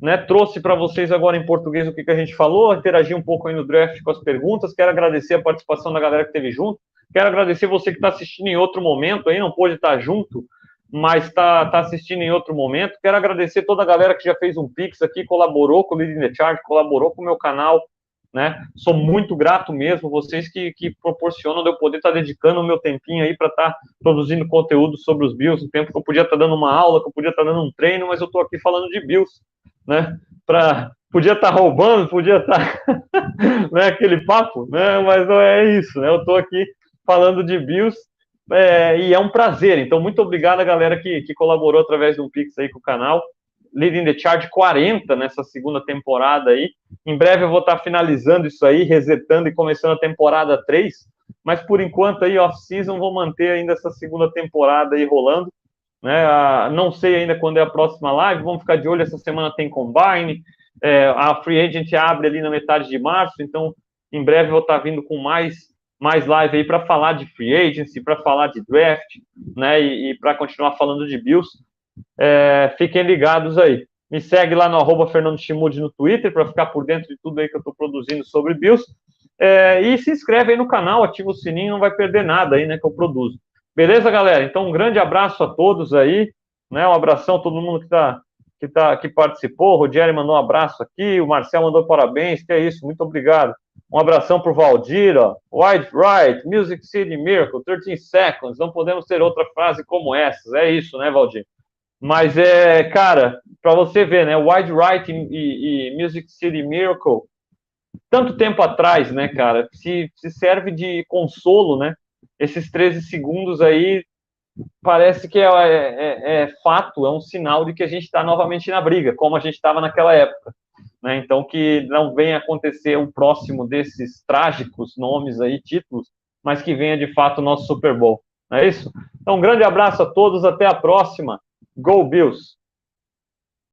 né? Trouxe para vocês agora em português o que a gente falou, interagi um pouco aí no draft com as perguntas. Quero agradecer a participação da galera que esteve junto. Quero agradecer você que está assistindo em outro momento aí, não pôde estar junto, mas está assistindo em outro momento. Quero agradecer toda a galera que já fez um Pix aqui, colaborou com o Leading the Charge, colaborou com o meu canal, né? Sou muito grato mesmo, vocês que proporcionam de eu poder estar dedicando o meu tempinho aí para estar produzindo conteúdo sobre os Bills, no tempo que eu podia estar dando uma aula, que eu podia estar dando um treino, mas eu estou aqui falando de Bills, né? Podia estar roubando, podia estar né, aquele papo, né? Mas não é isso, né? Eu estou aqui falando de Bills, e é um prazer. Então, muito obrigado a galera que colaborou através de um Pix aí com o canal. Leading the Charge 40 nessa segunda temporada aí. Em breve eu vou estar finalizando isso aí, resetando e começando a temporada 3. mas por enquanto aí, off-season, vou manter ainda essa segunda temporada aí rolando, né? Não sei ainda quando é a próxima live, vamos ficar de olho, essa semana tem Combine, a Free Agent abre ali na metade de março, então em breve eu vou estar vindo com mais live aí para falar de Free Agency, para falar de draft, né? E para continuar falando de Bills. Fiquem ligados aí. Me segue lá no @fernandoschmude no Twitter para ficar por dentro de tudo aí que eu estou produzindo sobre Bills. E se inscreve aí no canal, ativa o sininho, não vai perder nada aí, né, que eu produzo. Beleza, galera? Então, um grande abraço a todos aí, né? Um abração a todo mundo que participou. O Rogério mandou um abraço aqui, o Marcel mandou parabéns, que é isso, muito obrigado. Um abração para o Valdir, ó. Wide Right, Music City Miracle, 13 Seconds, não podemos ter outra frase como essas. É isso, né, Valdir? Mas cara, para você ver, né, Wide Right e Music City Miracle, tanto tempo atrás, né, cara, se serve de consolo, né, esses 13 segundos aí, parece que é fato, é um sinal de que a gente está novamente na briga, como a gente estava naquela época, né, então que não venha acontecer um próximo desses trágicos nomes aí, títulos, mas que venha de fato o nosso Super Bowl, não é isso? Então, um grande abraço a todos, até a próxima, Go Bills!